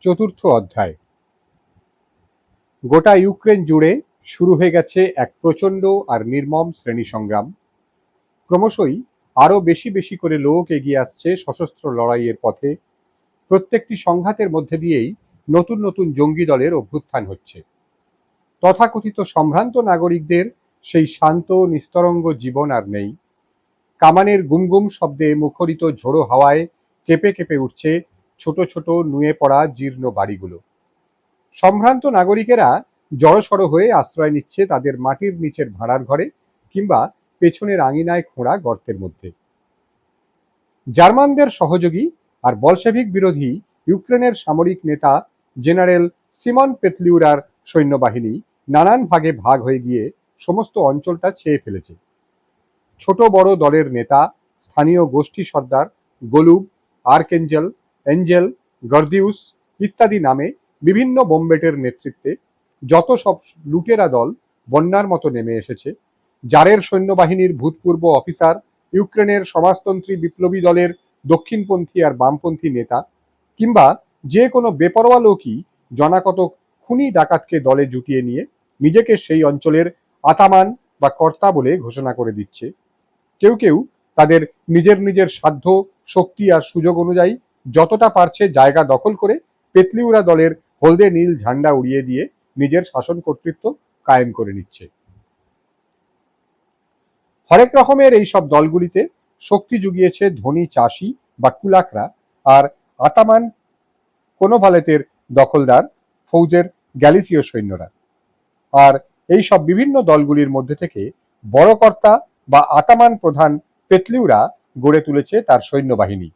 চতুর্থ অধ্যায়। গোটা ইউক্রেন জুড়ে শুরু হয়ে গেছে এক প্রচণ্ড আর নির্মম শ্রেণী সংগ্রাম। ক্রমশই আরও বেশি বেশি করে লোক এগিয়ে আসছে সশস্ত্র লড়াইয়ের পথে। প্রত্যেকটি সংঘাতের মধ্যে দিয়েই নতুন নতুন জঙ্গি দলের অভ্যুত্থান হচ্ছে। তথাকথিত সম্ভ্রান্ত নাগরিকদের সেই শান্ত নিস্তরঙ্গ জীবন আর নেই। কামানের গুমগুম শব্দে মুখরিত ঝোড়ো হাওয়ায় কেঁপে কেঁপে উঠছে ছোট ছোট নুয়ে পড়া জীর্ণ বাড়িগুলো। সম্ভ্রান্ত নাগরিকেরা জড়সড় হয়ে আশ্রয় নিচ্ছে তাদের মাটির নিচের ভাড়ার ঘরে কিংবা পেছনের আঙিনায় খোঁড়া গর্তের মধ্যে। জার্মানদের সহযোগী আর বলশেভিক বিরোধী ইউক্রেনের সামরিক নেতা জেনারেল সিমন পেতলিউরার সৈন্যবাহিনী নানান ভাগে ভাগ হয়ে গিয়ে সমস্ত অঞ্চলটা ছেয়ে ফেলেছে। ছোট বড় দলের নেতা, স্থানীয় গোষ্ঠী সর্দার, গোলুব, আর্কেঞ্জেল, এঞ্জেল, গর্দিউস ইত্যাদি নামে বিভিন্ন বোমবেটের নেতৃত্বে যত সব লুটেরা দল বন্যার মতো নেমে এসেছে। জারের সৈন্যবাহিনীর ভূতপূর্ব অফিসার, ইউক্রেনের সমাজতন্ত্রী বিপ্লবী দলের দক্ষিণপন্থী আর বামপন্থী নেতা, কিংবা যে কোনো বেপরোয়া লোকই জনাকতক খুনি ডাকাতকে দলে জুটিয়ে নিয়ে নিজেকে সেই অঞ্চলের আতামান বা কর্তা বলে ঘোষণা করে দিচ্ছে। কেউ কেউ তাদের নিজের নিজের সাধ্য, শক্তি আর সুযোগ অনুযায়ী যতটা পারছে জায়গা দখল করে পেতলিউরা দলের হলদে নীল ঝান্ডা উড়িয়ে দিয়ে নিজের শাসন কর্তৃত্ব কায়েম করে নিচ্ছে। হরেক রকমের এই সব দলগুলিতে শক্তি জুগিয়েছে ধনী চাষি বা কুলাকরা আর আতামান কোনোভালেতের দখলদার ফৌজের গ্যালিসীয় সৈন্যরা। আর এই সব বিভিন্ন দলগুলির মধ্যে থেকে বড় কর্তা বা আতামান প্রধান পেতলিউরা গড়ে তুলেছে তার সৈন্যবাহিনী।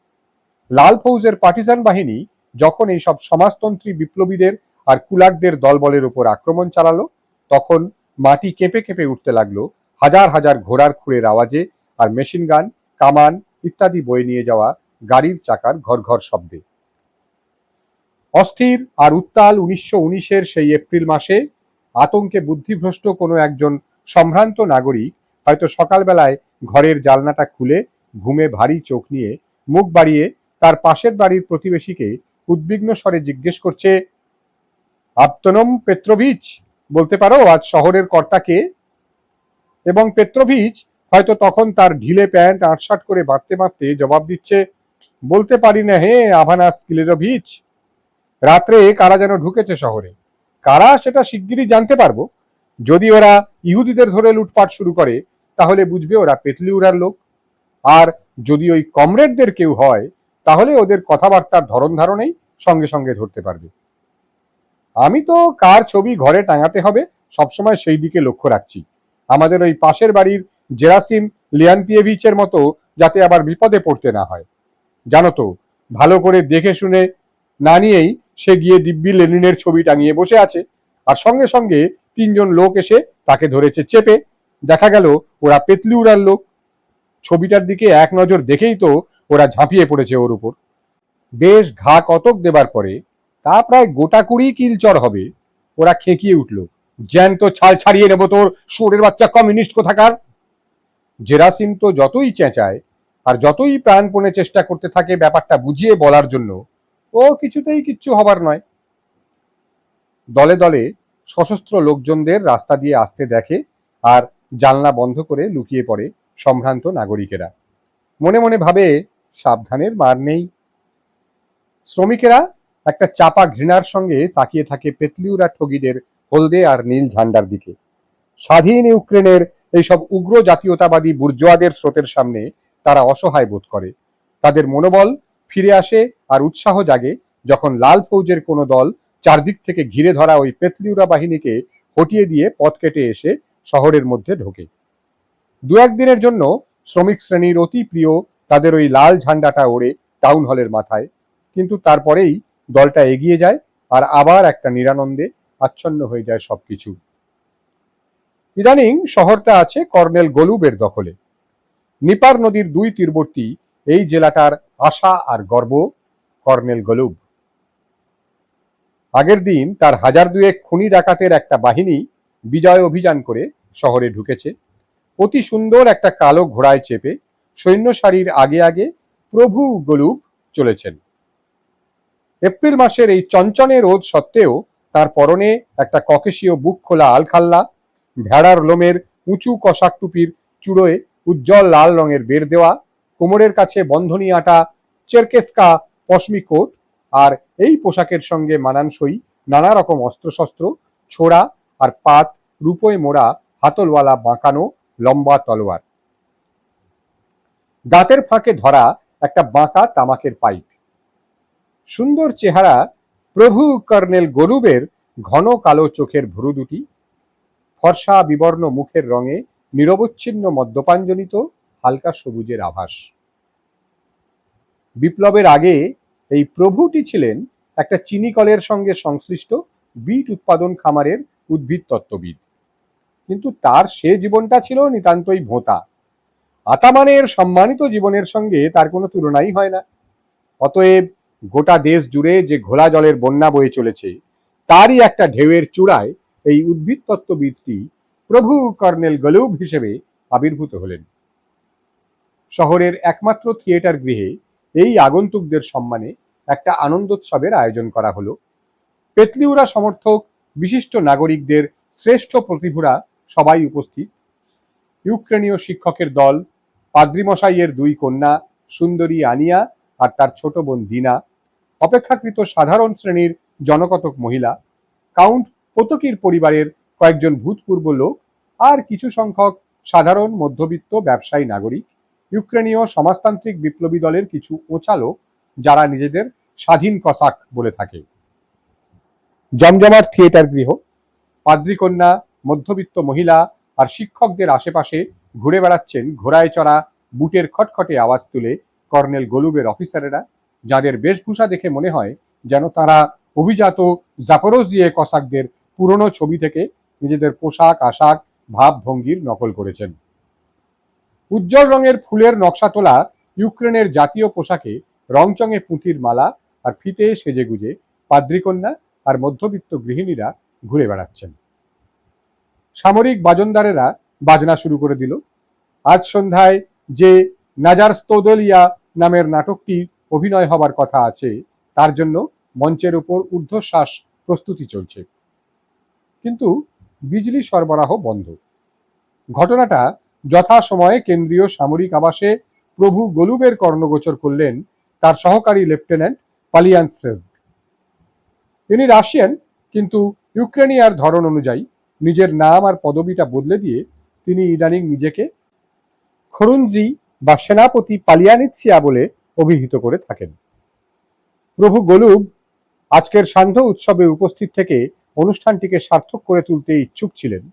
লাল ফৌজের পার্টিজান বাহিনী যখন এই সব সমাজতন্ত্রী বিপ্লবীদের আর কুলাকদের দলবলের উপর আক্রমণ চালালো, তখন মাটি কেঁপে কেঁপে উঠতে লাগলো হাজার হাজার ঘোড়ার খুঁড়ের আওয়াজে আর মেশিন গান, কামান ইত্যাদি বয়ে নিয়ে যাওয়া গাড়ির চাকার ঘর ঘর শব্দে। অস্থির আর উত্তাল 1919-এর সেই এপ্রিল মাসে আতঙ্কে বুদ্ধিভ্রষ্ট কোনো একজন সম্ভ্রান্ত নাগরিক হয়তো সকালবেলায় ঘরের জানলাটা খুলে ঘুমে ভারী চোখ নিয়ে মুখ বাড়িয়ে তার পাশের বাড়ির প্রতিবেশীকে উদ্বিগ্ন স্বরে জিজ্ঞেস করছে, আবতনম পেত্রোভিচ, বলতে পারো আজ শহরের কর্তা কে? এবং পেত্রোভিচ হয়তো তখন তার ঢিলে প্যান্ট আটসাট করে বাঁধতে বাঁধতে জবাব দিচ্ছে, বলতে পারি না হে আভানাস কিলেরোভিচ। রাত্রে কারা যেন ঢুকেছে শহরে। কারা সেটা শিগগিরই জানতে পারবো। যদি ওরা ইহুদিদের ধরে লুটপাট শুরু করে তাহলে বুঝবে ওরা পেতলিউরার লোক। আর যদি ওই কমরেডদের কেউ হয় তাহলে ওদের কথাবার্তার ধরন ধারণেই সঙ্গে সঙ্গে ধরতে পারবে। আমি তো কার ছবি ঘরে টাঙাতে হবে সবসময় সেই দিকে লক্ষ্য রাখছি। আমাদের ওই পাশের বাড়ির জেরাসিম লিয়ান্তিয়েভিচের মতো যাতে আবার বিপদে পড়তে না হয়। জানো তো, ভালো করে দেখে শুনে না নিয়েই সে গিয়ে দিব্যি লেনিনের ছবি টাঙিয়ে বসে আছে, আর সঙ্গে সঙ্গে 3 জন লোক এসে তাকে ধরেছে চেপে। দেখা গেল ওরা পেতলিউরার লোক। ছবিটার দিকে এক নজর দেখেই তো ওরা ঝাঁপিয়ে পড়েছে ওর উপর। বেশ ঘা কতক দেবার পরে, তা প্রায় গোটা 20 কিলচর হবে, ওরা খেকিয়ে উঠল, জ্যান্ত ছাল ছাড়িয়ে নেব তোর, শুয়োরের বাচ্চা কমিউনিস্ট কোথাকার। জেরাসিম তো যতই চেঁচায় আর যতই প্রাণপণে চেষ্টা করতে থাকে ব্যাপারটা বুঝিয়ে বলার জন্য, ও কিছুতেই কিচ্ছু হবার নয়। দলে দলে সশস্ত্র লোকজনদের রাস্তা দিয়ে আসতে দেখে আর জানলা বন্ধ করে লুকিয়ে পড়ে সম্ভ্রান্ত নাগরিকেরা। মনে মনে ভাবে, সাবধানের মার নেই। শ্রমিকেরা একটা চাপা ঘৃণার সঙ্গে তাকিয়ে থাকে পেতলিউরা ঠগীদের হলদে আর নীল ঝান্ডার দিকে। স্বাধীন ইউক্রেনের এইসব উগ্র জাতীয়তাবাদী বুর্জোয়াদের স্রোতের সামনে তারা অসহায় বোধ করে। তাদের মনোবল ফিরে আসে আর উৎসাহ জাগে যখন লাল ফৌজের কোনো দল চারদিক থেকে ঘিরে ধরা ওই পেতলিউরা বাহিনীকে হটিয়ে দিয়ে পথ কেটে এসে শহরের মধ্যে ঢোকে। 2-1 দিনের জন্য শ্রমিক শ্রেণীর অতি প্রিয় তাদের ওই লাল ঝান্ডাটা ওড়ে টাউন হলের মাথায়, কিন্তু তারপরেই দলটা এগিয়ে যায় আর আবার একটা নিরানন্দে আচ্ছন্ন হয়ে যায় সবকিছু। ইদানিং শহরটা আছে কর্নেল গোলুবের দখলে। নিপার নদীর 2 তীরবর্তী এই জেলাটার আশা আর গর্ব কর্নেল গোলুব। আগের দিন তার 1000-2 খুনি ডাকাতের একটা বাহিনী বিজয় অভিযান করে শহরে ঢুকেছে। অতি সুন্দর একটা কালো ঘোড়ায় চেপে সৈন্য সারির আগে আগে প্রভু গোলুব চলেছেন। এপ্রিল মাসের এই চঞ্চনে রোদ সত্ত্বেও তার পরনে একটা ককেশীয় বুক খোলা আলখাল্লা, ভেড়ার লোমের উঁচু কষাক টুপির চূড়োয় উজ্জ্বল লাল রঙের বের দেওয়া, কোমরের কাছে বন্ধনী আটা চেরকেস্কা পশমি কোট, আর এই পোশাকের সঙ্গে মানানসই নানা রকম অস্ত্রশস্ত্র, ছোড়া আর পাত রূপোয় মোড়া হাতলওয়ালা বাঁকানো লম্বা তলোয়ার, দাঁতের ফাঁকে ধরা একটা বাঁকা তামাকের পাইপ। সুন্দর চেহারা প্রভু কর্নেল গরুবের ঘন কালো চোখের ভ্রু দুটি, ফর্সা বিবর্ণ মুখের রঙে নিরবচ্ছিন্ন মদ্যপানজনিত হালকা সবুজের আভাস। বিপ্লবের আগে এই প্রভুটি ছিলেন একটা চিনি কলের সঙ্গে সংশ্লিষ্ট বিট উৎপাদন খামারের উদ্ভিদ তত্ত্ববিদ, কিন্তু তার সে জীবনটা ছিল নিতান্তই ভোঁতা। আতামানের সম্মানিত জীবনের সঙ্গে তার কোনো তুলনাই হয় না। অতএব গোটা দেশ জুড়ে যে ঘোলা জলের বন্যা বয়ে চলেছে, তারই একটা ঢেউয়ের চূড়ায় এই উদ্ভিদ তত্ত্ববিদটি প্রভু কর্নেল গলুব হিসেবে আবির্ভূত হলেন। শহরের একমাত্র থিয়েটার গৃহে এই আগন্তুকদের সম্মানে একটা আনন্দোৎসবের আয়োজন করা হলো। পেতলিউরা সমর্থক বিশিষ্ট নাগরিকদের শ্রেষ্ঠ প্রতিভুরা সবাই উপস্থিত। ইউক্রেনীয় শিক্ষকের দল, পাদ্রিমশাইয়ের দুই কন্যা সুন্দরী আনিয়া আর তার ছোট বোন দিনা, অপেক্ষাকৃত সাধারণ শ্রেণীর জনকতক মহিলা, কাউন্ট পোতকির পরিবারের কয়েকজন ভূতপূর্ব লোক, আর কিছু সংখ্যক সাধারণ মধ্যবিত্ত ব্যবসায়ী নাগরিক, ইউক্রেনীয় সমাজতান্ত্রিক বিপ্লবী দলের কিছু ওঁচা লোক, যারা নিজেদের স্বাধীন কসাক বলে থাকে। জমজমাট থিয়েটার গৃহ, পাদ্রিকন্যা, মধ্যবিত্ত মহিলা আর শিক্ষকদের আশেপাশে ঘুরে বেড়াচ্ছেন ঘোড়ায় চড়া বুটের খটখটে আওয়াজ তুলে কর্নেল গলুবের অফিসারেরা, যাদের বেশভূষা দেখে মনে হয় যেন তারা অভিজাত জাপোরোজিয়ে কসাকদের পুরনো ছবি থেকে নিজেদের পোশাক আশাক ভাব ভঙ্গির নকল করেছেন। উজ্জ্বল রঙের ফুলের নকশা তোলা ইউক্রেনের জাতীয় পোশাকে রংচঙে পুঁথির মালা আর ফিতে সেজেগুজে পাদ্রিকন্যা আর মধ্যবিত্ত গৃহিণীরা ঘুরে বেড়াচ্ছেন। সামরিক বাজনদারেরা বাজনা শুরু করে দিল। আজ সন্ধ্যায় যে নাজার স্তোদলিয়া নামের নাটকটি অভিনয় হবার কথা আছে, তার জন্য মঞ্চের উপর ঊর্ধ্বশ্বাস প্রস্তুতি চলছে, কিন্তু বিজলি সরবরাহ বন্ধ। ঘটনাটা যথাসময়ে কেন্দ্রীয় সামরিক আবাসে প্রভু গলুবের কর্ণগোচর করলেন তার সহকারী লেফটেন্যান্ট পালিয়ানসেভ। তিনি রাশিয়ান, কিন্তু ইউক্রেনিয়ার ধরন অনুযায়ী নিজের নাম আর পদবিটা বদলে দিয়ে তিনি ইদানিং নিজেকে খরুনজি বা সেনাপতি পালিয়ানিৎসিয়া বলে অভিহিত করে থাকেন। প্রভু গলুব আজকের সান্ধ্য উৎসবে উপস্থিত থেকে অনুষ্ঠানটিকে সার্থক করে তুলতে ইচ্ছুক ছিলেন।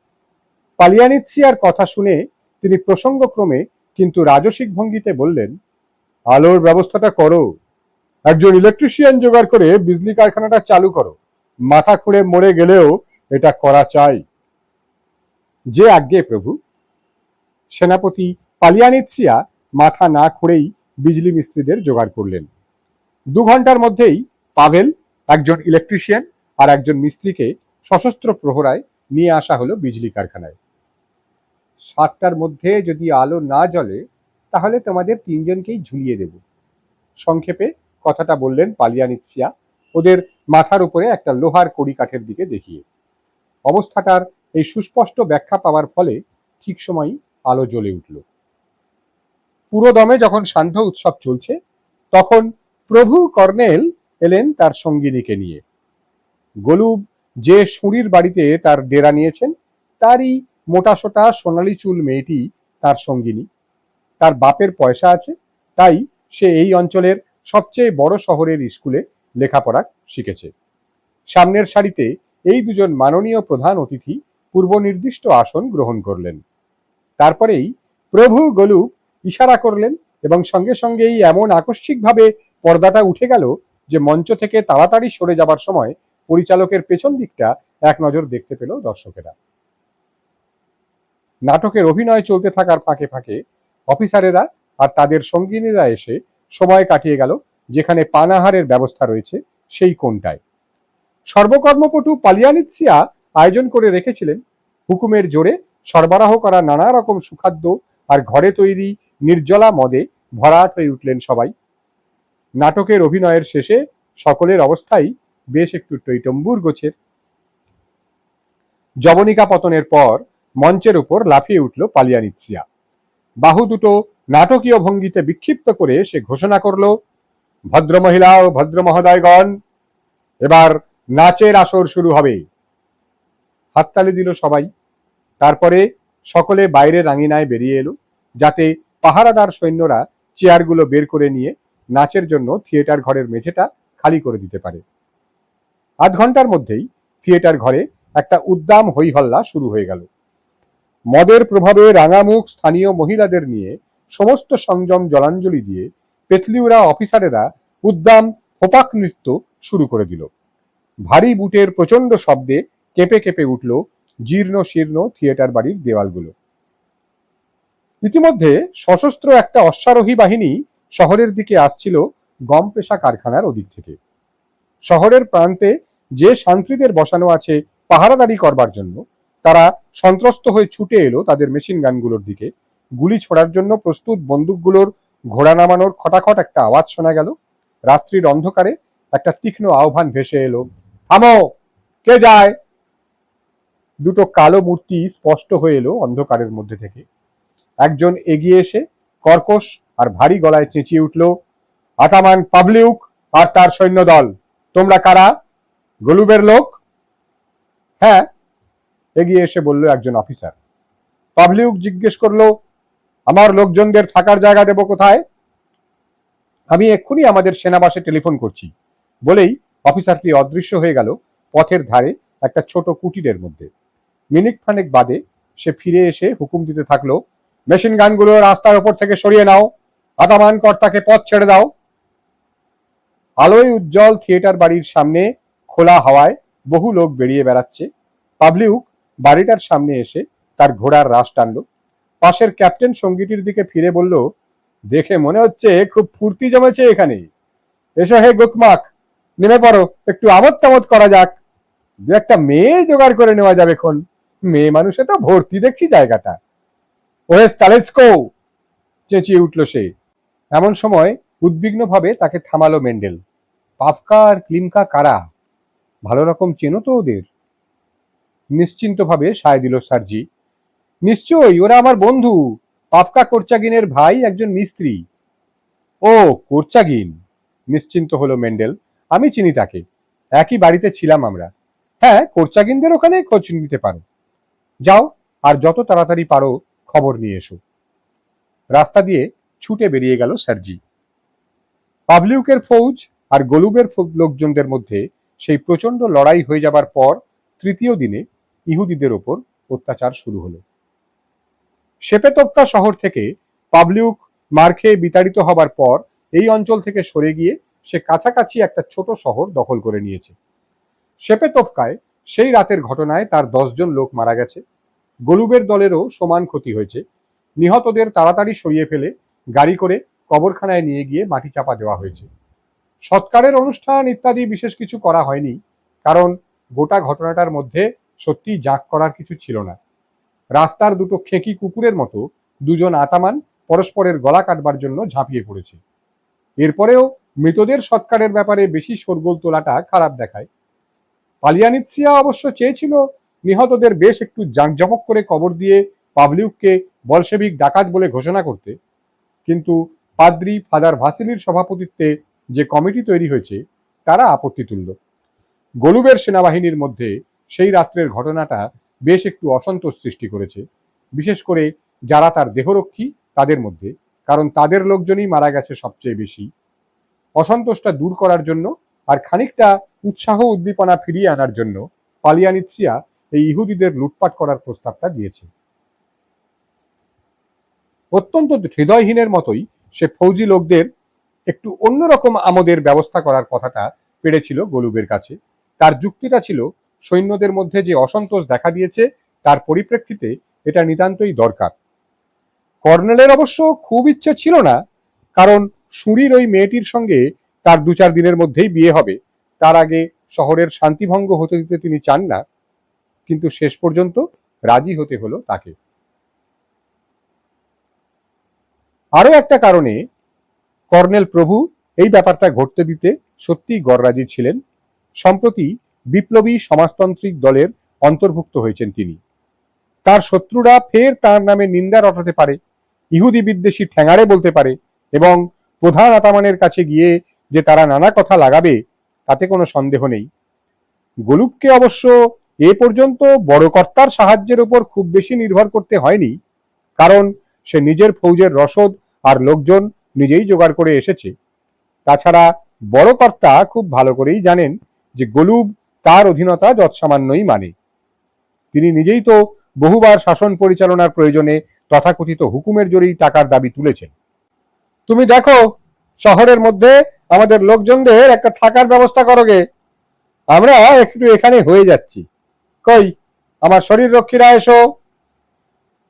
পালিয়ানিৎসিয়ার কথা শুনে তিনি প্রসঙ্গক্রমে কিন্তু রাজসিক ভঙ্গিতে বললেন, আলোর ব্যবস্থাটা করো, একজন ইলেকট্রিশিয়ান জোগাড় করে বিজলি কারখানাটা চালু করো, মাথা খুঁড়ে মরে গেলেও এটা করা চাই। যে আজ্ঞে প্রভু। সেনাপতি পালিয়ানিৎসিয়া মাথা না খুঁড়েই বিজলি মিস্ত্রিদের জোগাড় করলেন। 2 ঘন্টার মধ্যেই পাভেল, একজন ইলেকট্রিশিয়ান আর একজন মিস্ত্রিকে সশস্ত্র প্রহরায় নিয়ে আসা হলো বিজলি কারখানায়। 7টার মধ্যে যদি আলো না জ্বলে তাহলে তোমাদের 3 জনকেই ঝুলিয়ে দেব, সংক্ষেপে কথাটা বললেন পালিয়ানিৎসিয়া, ওদের মাথার উপরে একটা লোহার কড়িকাঠের দিকে দেখিয়ে। অবস্থাটার এই সুস্পষ্ট ব্যাখ্যা পাওয়ার ফলে ঠিক সময়ই আলো জ্বলে উঠল। পুরো দমে যখন সান্ধ্য উৎসব চলছে, তখন প্রভু কর্নেল এলেন তার সঙ্গিনীকে নিয়ে। গলুব যে সুঁড়ির বাড়িতে তার ডেরা নিয়েছেন, তারই মোটাসোটা সোনালি চুল মেয়েটি তার সঙ্গিনী। তার বাপের পয়সা আছে, তাই সে এই অঞ্চলের সবচেয়ে বড় শহরের স্কুলে লেখাপড়া শিখেছে। সামনের সারিতে এই 2 জন মাননীয় প্রধান অতিথি পূর্ব নির্দিষ্ট আসন গ্রহণ করলেন। তারপরেই প্রভু গলুব ইশারা করলেন এবং সঙ্গে সঙ্গেই এমন আকস্মিকভাবে পর্দাটা উঠে গেল যে মঞ্চ থেকে তাড়াতাড়ি সরে যাবার সময় পরিচালকের পেছন দিকটা এক নজর দেখতে পেল দর্শকেরা। নাটকের অভিনয় চলতে থাকার ফাঁকে ফাঁকে অফিসারেরা আর তাদের সঙ্গিনীরা এসে সময় কাটিয়ে গেল যেখানে পানাহারের ব্যবস্থা রয়েছে সেই কোণটায়। সর্বকর্মপটু পালিয়ানিৎসিয়া আয়োজন করে রেখেছিলেন হুকুমের জোরে সরবরাহ করা নানা রকম সুখাদ্য আর ঘরে তৈরি নির্জলা মদে ভরাট হয়ে উঠলেন সবাই। নাটকের অভিনয়ের শেষে সকলের অবস্থাই বেশ একটু টইটম্বুর গোছের। যবনিকা পতনের পর মঞ্চের উপর লাফিয়ে উঠল পালিয়ানিৎসিয়া। বাহু দুটো নাটকীয় ভঙ্গিতে বিক্ষিপ্ত করে সে ঘোষণা করল, ভদ্রমহিলা ও ভদ্র মহোদয়গণ, এবার নাচের আসর শুরু হবে। হাততালি দিল সবাই। তারপরে সকলে বাইরের আঙিনায় বেরিয়ে এলো, যাতে পাহারাদার সৈন্যরা চেয়ারগুলো বের করে নিয়ে নাচের জন্য থিয়েটার ঘরের মেঝেটা খালি করে দিতে পারে। আধ ঘন্টার মধ্যেই থিয়েটার ঘরে একটা উদ্দাম হইহল্লা শুরু হয়ে গেল। মদের প্রভাবে রাঙামুখ স্থানীয় মহিলাদের নিয়ে সমস্ত সংযম জলাঞ্জলি দিয়ে পেতলিউরা অফিসারেরা উদ্দাম হোপাক নৃত্য শুরু করে দিল। ভারী বুটের প্রচন্ড শব্দে কেঁপে কেঁপে উঠল জীর্ণ শীর্ণ থিয়েটার বাড়ির দেওয়ালগুলো। ইতিমধ্যে সশস্ত্র একটা অশ্বারোহী বাহিনী শহরের দিকে আসছিল গম পেশা কারখানার ওদিক থেকে। শহরের প্রান্তে যে শান্তিদের বসানো আছে পাহারাদারি করবার জন্য, তারা সন্ত্রস্ত হয়ে ছুটে এলো তাদের মেশিন গানগুলোর দিকে। গুলি ছোড়ার জন্য প্রস্তুত বন্দুকগুলোর ঘোড়া নামানোর খটাখট একটা আওয়াজ শোনা গেল। রাত্রির অন্ধকারে একটা তীক্ষ্ণ আহ্বান ভেসে এলো, থামো, কে যায়? দুটো কালো মূর্তি স্পষ্ট হয়ে এলো অন্ধকারের মধ্যে থেকে। একজন এগিয়ে এসে কর্কশ আর ভারী গলায় চেঁচিয়ে উঠল, আতামান পাভলিউক আর তার সৈন্যদল, তোমরা কারা? গলুবের লোক? হ্যাঁ, এগিয়ে এসে বলল একজন অফিসার। পাভলিউক জিজ্ঞেস করলো, আমার লোকজনদের থাকার জায়গা দেব কোথায়? আমি এক্ষুনি আমাদের সেনাবাসে টেলিফোন করছি বলেই অফিসারটি অদৃশ্য হয়ে গেল পথের ধারে একটা ছোট কুটিরের মধ্যে। মিনিট খানেক বাদে সে ফিরে এসে হুকুম দিতে থাকলো, মেশিন গানগুলো রাস্তার ওপর থেকে সরিয়ে নাও, আতামান কর্তাকে পথ ছেড়ে দাও। আলোয় উজ্জ্বল থিয়েটার বাড়ির সামনে খোলা হাওয়ায় বহু লোক বেরিয়ে বেড়াচ্ছে। পাভলিউক বাড়িটার সামনে এসে তার ঘোড়ার রাশ টানল। পাশের ক্যাপ্টেন সঙ্গীটির দিকে ফিরে বলল, দেখে মনে হচ্ছে খুব ফুর্তি জমেছে এখানে। এসো হে গুকমাক, নেমে পড়ো, একটু আমোদ তামোদ করা যাক। দু একটা মেয়ে জোগাড় করে নেওয়া যাবে খন, মেয়ে মানুষে তো ভর্তি দেখছি জায়গাটা। ওহে স্টালেস্কো, চেঁচিয়ে উঠল সে। এমন সময় উদ্বিগ্নভাবে তাকে থামালো মেন্ডেল। পাফকা আর ক্লিমকা কারা? ভালো রকম চেনো তো ওদের? নিশ্চিন্তভাবে সায় দিল সার্জি। নিশ্চয়ই, ওরা আমার বন্ধু, পাফকা কোর্চাগিনের ভাই, একজন মিস্ত্রি। ও, কোর্চাগিন, নিশ্চিন্ত হলো মেন্ডেল। আমি চিনি তাকে, একই বাড়িতে ছিলাম আমরা। হ্যাঁ, কোর্চাগিনদের ওখানে খোঁজ নিতে পারো। যাও, আর যত তাড়াতাড়ি পারো খবর নিয়ে এসো। রাস্তা দিয়ে ছুটে বেরিয়ে গেল সার্জি। পাভলিউকের ফৌজ আর গলুবের লোকজনদের মধ্যে সেই প্রচন্ড লড়াই হয়ে যাবার পর তৃতীয় দিনে ইহুদিদের ওপর অত্যাচার শুরু হলো। শেপেতোপ্কা শহর থেকে পাভলিউক মার খেয়ে বিতাড়িত হবার পর এই অঞ্চল থেকে সরে গিয়ে সে কাছাকাছি একটা ছোট শহর দখল করে নিয়েছে। শেপেতোপ্কায় সেই রাতের ঘটনায় তার 10 জন লোক মারা গেছে। গলুবের দলেরও সমান ক্ষতি হয়েছে। নিহতদের তাড়াতাড়ি সরিয়ে ফেলে গাড়ি করে কবরখানায় নিয়ে গিয়ে মাটি চাপা দেওয়া হয়েছে। সৎকারের অনুষ্ঠান ইত্যাদি বিশেষ কিছু করা হয়নি, কারণ গোটা ঘটনাটার মধ্যে সত্যি জাঁক করার কিছু ছিল না। রাস্তার দুটো খেকি কুকুরের মতো দুজন আতামান পরস্পরের গলা কাটবার জন্য ঝাঁপিয়ে পড়েছে। এরপরেও মৃতদের সৎকারের ব্যাপারে বেশি শোরগোল তোলাটা খারাপ দেখায়। পালিয়ানিৎসিয়া অবশ্য চেয়েছিল নিহতদের বেশ একটু জাঁকজমক করে কবর দিয়ে পাভলিউককে বলশেভিক ডাকাত বলে ঘোষণা করতে, কিন্তু পাদ্রি ফাদার ভাসিলির সভাপতিত্বে যে কমিটি তৈরি হয়েছে তারা আপত্তি তুলল। গলুবের সেনাবাহিনীর মধ্যে সেই রাত্রের ঘটনাটা বেশ একটু অসন্তোষ সৃষ্টি করেছে, বিশেষ করে যারা তার দেহরক্ষী তাদের মধ্যে, কারণ তাদের লোকজনই মারা গেছে সবচেয়ে বেশি। অসন্তোষটা দূর করার জন্য আর খানিকটা উৎসাহ উদ্দীপনা ফিরিয়ে আনার জন্য পালিয়ানিৎসিয়া এই ইহুদিদের লুটপাট করার প্রস্তাবটা দিয়েছে। অত্যন্ত হৃদয়হীনের মতোই সে ফৌজি লোকদের একটু অন্যরকম আমোদের ব্যবস্থা করার কথাটা পেড়েছিল গলুবের কাছে। তার যুক্তিটা ছিল, সৈন্যদের মধ্যে যে অসন্তোষ দেখা দিয়েছে তার পরিপ্রেক্ষিতে এটা নিতান্তই দরকার। কর্নেলের অবশ্য খুব ইচ্ছে ছিল না, কারণ সুরির ওই মেয়েটির সঙ্গে তার 2-4 দিনের মধ্যেই বিয়ে হবে, তার আগে শহরের শান্তিভঙ্গ হতে দিতে তিনি চান না। কিন্তু শেষ পর্যন্ত রাজি হতে হলো তাকে। আরো একটা কারণে কর্নেল প্রভু এই ব্যাপারটা ঘটতে দিতে সত্যিই গররাজি ছিলেন। সম্প্রতি বিপ্লবী সমাজতান্ত্রিক দলের অন্তর্ভুক্ত হয়েছেন তিনি। তার শত্রুরা ফের তার নামে নিন্দা রটাতে পারে, ইহুদি বিদ্বেষী ঠ্যাঙাড়ে বলতে পারে এবং প্রধান আতামানের কাছে গিয়ে যে তারা নানা কথা লাগাবে তাতে কোনো সন্দেহ নেই। গোলুবকে অবশ্য এ পর্যন্ত বড় কর্তার সাহায্যের উপর খুব বেশি নির্ভর করতে হয়নি, কারণ সে নিজের ফৌজের রসদ আর লোকজন নিজেই জোগাড় করে এসেছে। তাছাড়া বড় কর্তা খুব ভালো করেই জানেন যে গোলুব তার অধীনতা যৎসামান্যই মানে। তিনি নিজেই তো বহুবার শাসন পরিচালনার প্রয়োজনে তথাকথিত হুকুমের জোরেই টাকার দাবি তুলেছেন। তুমি দেখো, শহরের মধ্যে আমাদের লোকজনদের একটা থাকার ব্যবস্থা করো গে, আমরা একটু এখানে হয়ে যাচ্ছি। কই আমার শরীর রক্ষীরা এসো।